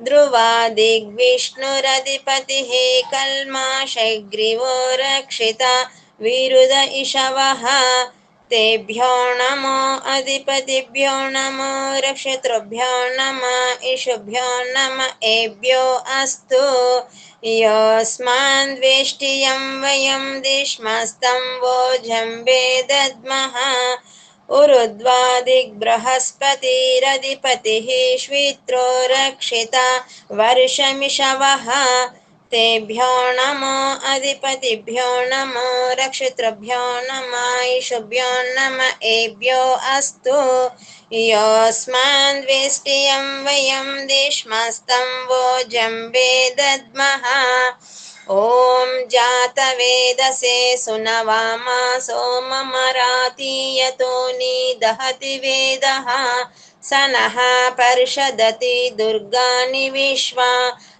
ध्रुवादिग्विष्णुरधिपतिः कल्माषग्रीवो रक्षिता विरुद इषवः तेभ्यो नमो अधिपतिभ्यो नमो रक्षितृभ्यो नम इषुभ्यो नम एभ्यो अस्तु योऽस्मान् वेष्टियं वयं दिश्मस्तं वोजं वेदद्मः उरुद्वादिग्बृहस्पतिरधिपतिः श्वित्रो रक्षिता वर्षमिषवः तेभ्यो नमो अधिपतिभ्यो नमो रक्षितृभ्यो नम इषुभ्यो नम एभ्यो अस्तु योऽस्मान् वेष्टियं वयं दिश्मस्तं वोजं वेदद्मः ॐ जातवेदसे सुनवामा सोममरातीयतो निदहति वेदः स नः पर्षदति दुर्गाणि विश्वा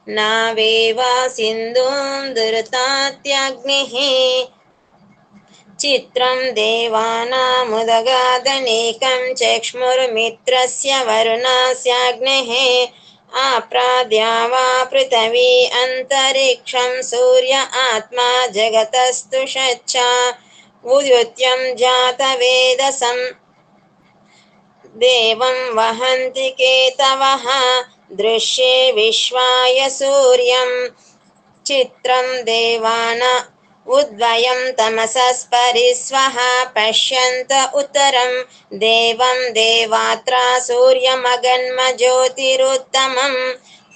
नावेवा सिन्धुं दुर्तात्यग्निः चित्रं देवानामुदगादनीकं चक्ष्मुर्मित्रस्य वरुणस्याग्नेः आप्राद्या वा पृथिवी अन्तरिक्षं सूर्य आत्मा जगतस्तु षच्चा उद्युत्यं जातवेदसं देवं वहन्ति केतवः दृश्ये विश्वाय सूर्यं चित्रं देवाना उद्वयं तमसस्परिस्वः पश्यन्त उत्तरं देवं देवात्रा सूर्यमगन्मज्योतिरुत्तमं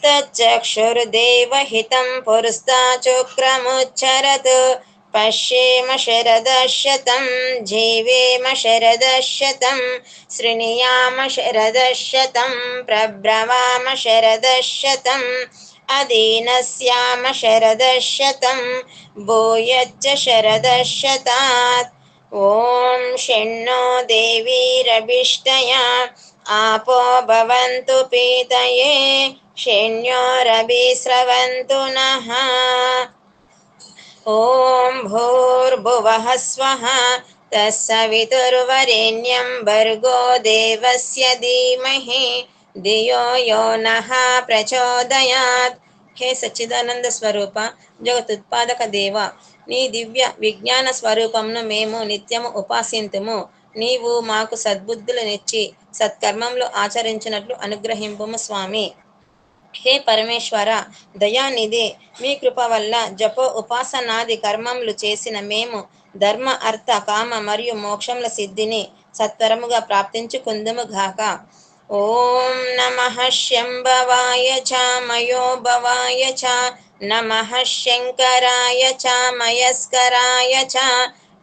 तच्चक्षुर्देवहितं पुरस्ताचुक्रमुच्चरत् पश्येम शरदशतं जीवेम शरदशतं शृणुयाम शरदशतं प्रब्रवाम शरदशतं अदीनस्याम शरदशतं भूयच्च शरदशतात् ॐ शन्नो देवीरभिष्टया आपो भवन्तु पीतये शन्योरभिस्रवन्तु नः ॐ भूर्भुवः स्वः तत्सवितुर्वरेण्यं भर्गो देवस्य धीमहि धियो यो नः प्रचोदयात्। हे సచ్చిదానంద స్వరూప జగతుత్పాదక దేవ, నీ దివ్య విజ్ఞాన స్వరూపమును మేము నిత్యము ఉపాసింతుము. నీవు మాకు సద్బుద్ధులనిచ్చి సత్కర్మములు ఆచరించినట్లు అనుగ్రహింపుము స్వామి. హే పరమేశ్వర దయానిధి, మీ కృప వల్ల జపో ఉపాసనాది కర్మములు చేసిన మేము ధర్మ అర్థ కామ మరియు మోక్షముల సిద్ధిని సత్వరముగా ప్రాప్తించుకుందుము గాక. ఓం నమః శంభవాయ చ మయోభవాయ చ నమః శంకరాయ చ మయస్కరాయ చ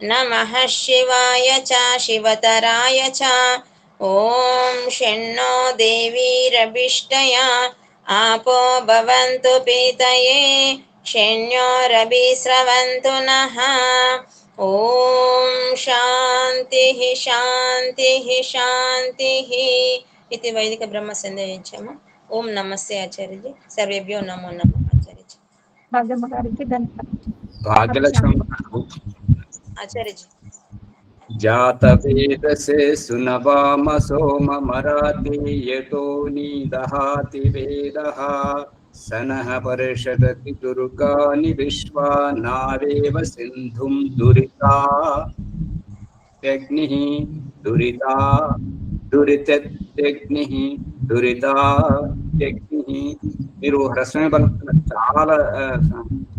నమః శివాయ చ శివతరాయ చ. ఓం షణ్ణో దేవీరభిష్టయా आपो भवन्तु पीतये शन्योरभिस्रवन्तु नः. ॐ शान्तिः शान्तिः शान्तिः इति वैदिक ब्रह्म संदेशम्. ओम नमस्ते आचार्य जी, सर्वेभ्यो नमो नमः आचार्य जी. భాగ్యమ్మ గారికి ధన్యవాదాలు. భాగ్యలక్ష్మి आचार्य जी जातवेदसे सुनवाम सोम मराति यतो निदहाति वेदः सनः परिषदति दुर्गानि विश्वा नावेव सिन्धुं दुरिता यज्ञिः दुरिता दुरितयज्ञिः दुरिता यज्ञिः. మీరు హ్రస్వమే పలుకుతున్నారు, చాలా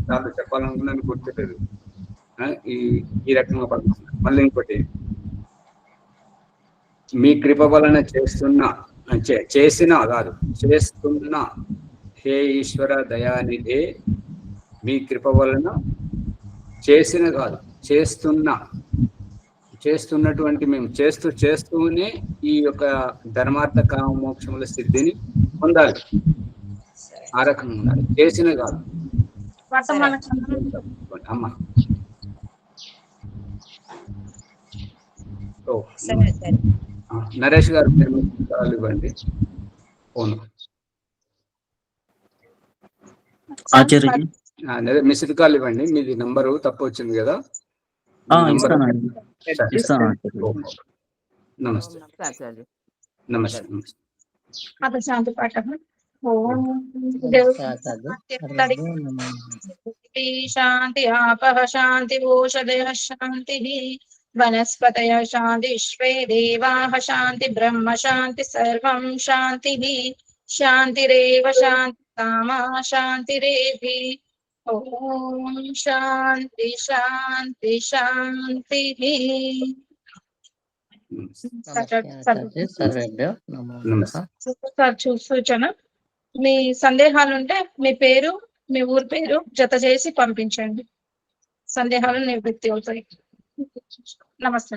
చాలా చెప్పాలనుకున్నాను గుర్తులేదు. ఈ రకంగా పలుకుతున్నారు. మళ్ళీ ఇంకోటి, మీ కృప వలన చేసిన కాదు చేస్తున్న హే ఈశ్వర దయానిధే, మీ కృప వలన చేసిన కాదు చేస్తున్నటువంటి మేము చేస్తూనే ఈ యొక్క ధర్మార్థ కామ మోక్షముల సిద్ధిని పొందాలి. ఆ రకంగా ఉండాలి, చేసిన కాదు. అమ్మ నరేష్ గారు మీరు ఇవ్వండి ఫోన్. మిస్డ్ కాల్ ఇవ్వండి, మీది నంబరు తప్పు వచ్చింది కదా. నమస్తే నమస్తే నమస్తే. శాంతి పాఠం. శాంతి ఆపః శాంతి ఓషధయః శాంతి వనస్పతయ శాంతి విశ్వే దేవాః శాంతి బ్రహ్మ శాంతి సర్వం శాంతి శాంతిరేవ శాంతి కామా శాంతిరేధి. ఓం శాంతి శాంతి శాంతి. సూచన, మీ సందేహాలుంటే మీ పేరు మీ ఊరి పేరు జత చేసి పంపించండి, సందేహాలు నివృత్తి అవుతాయి. నమస్తే.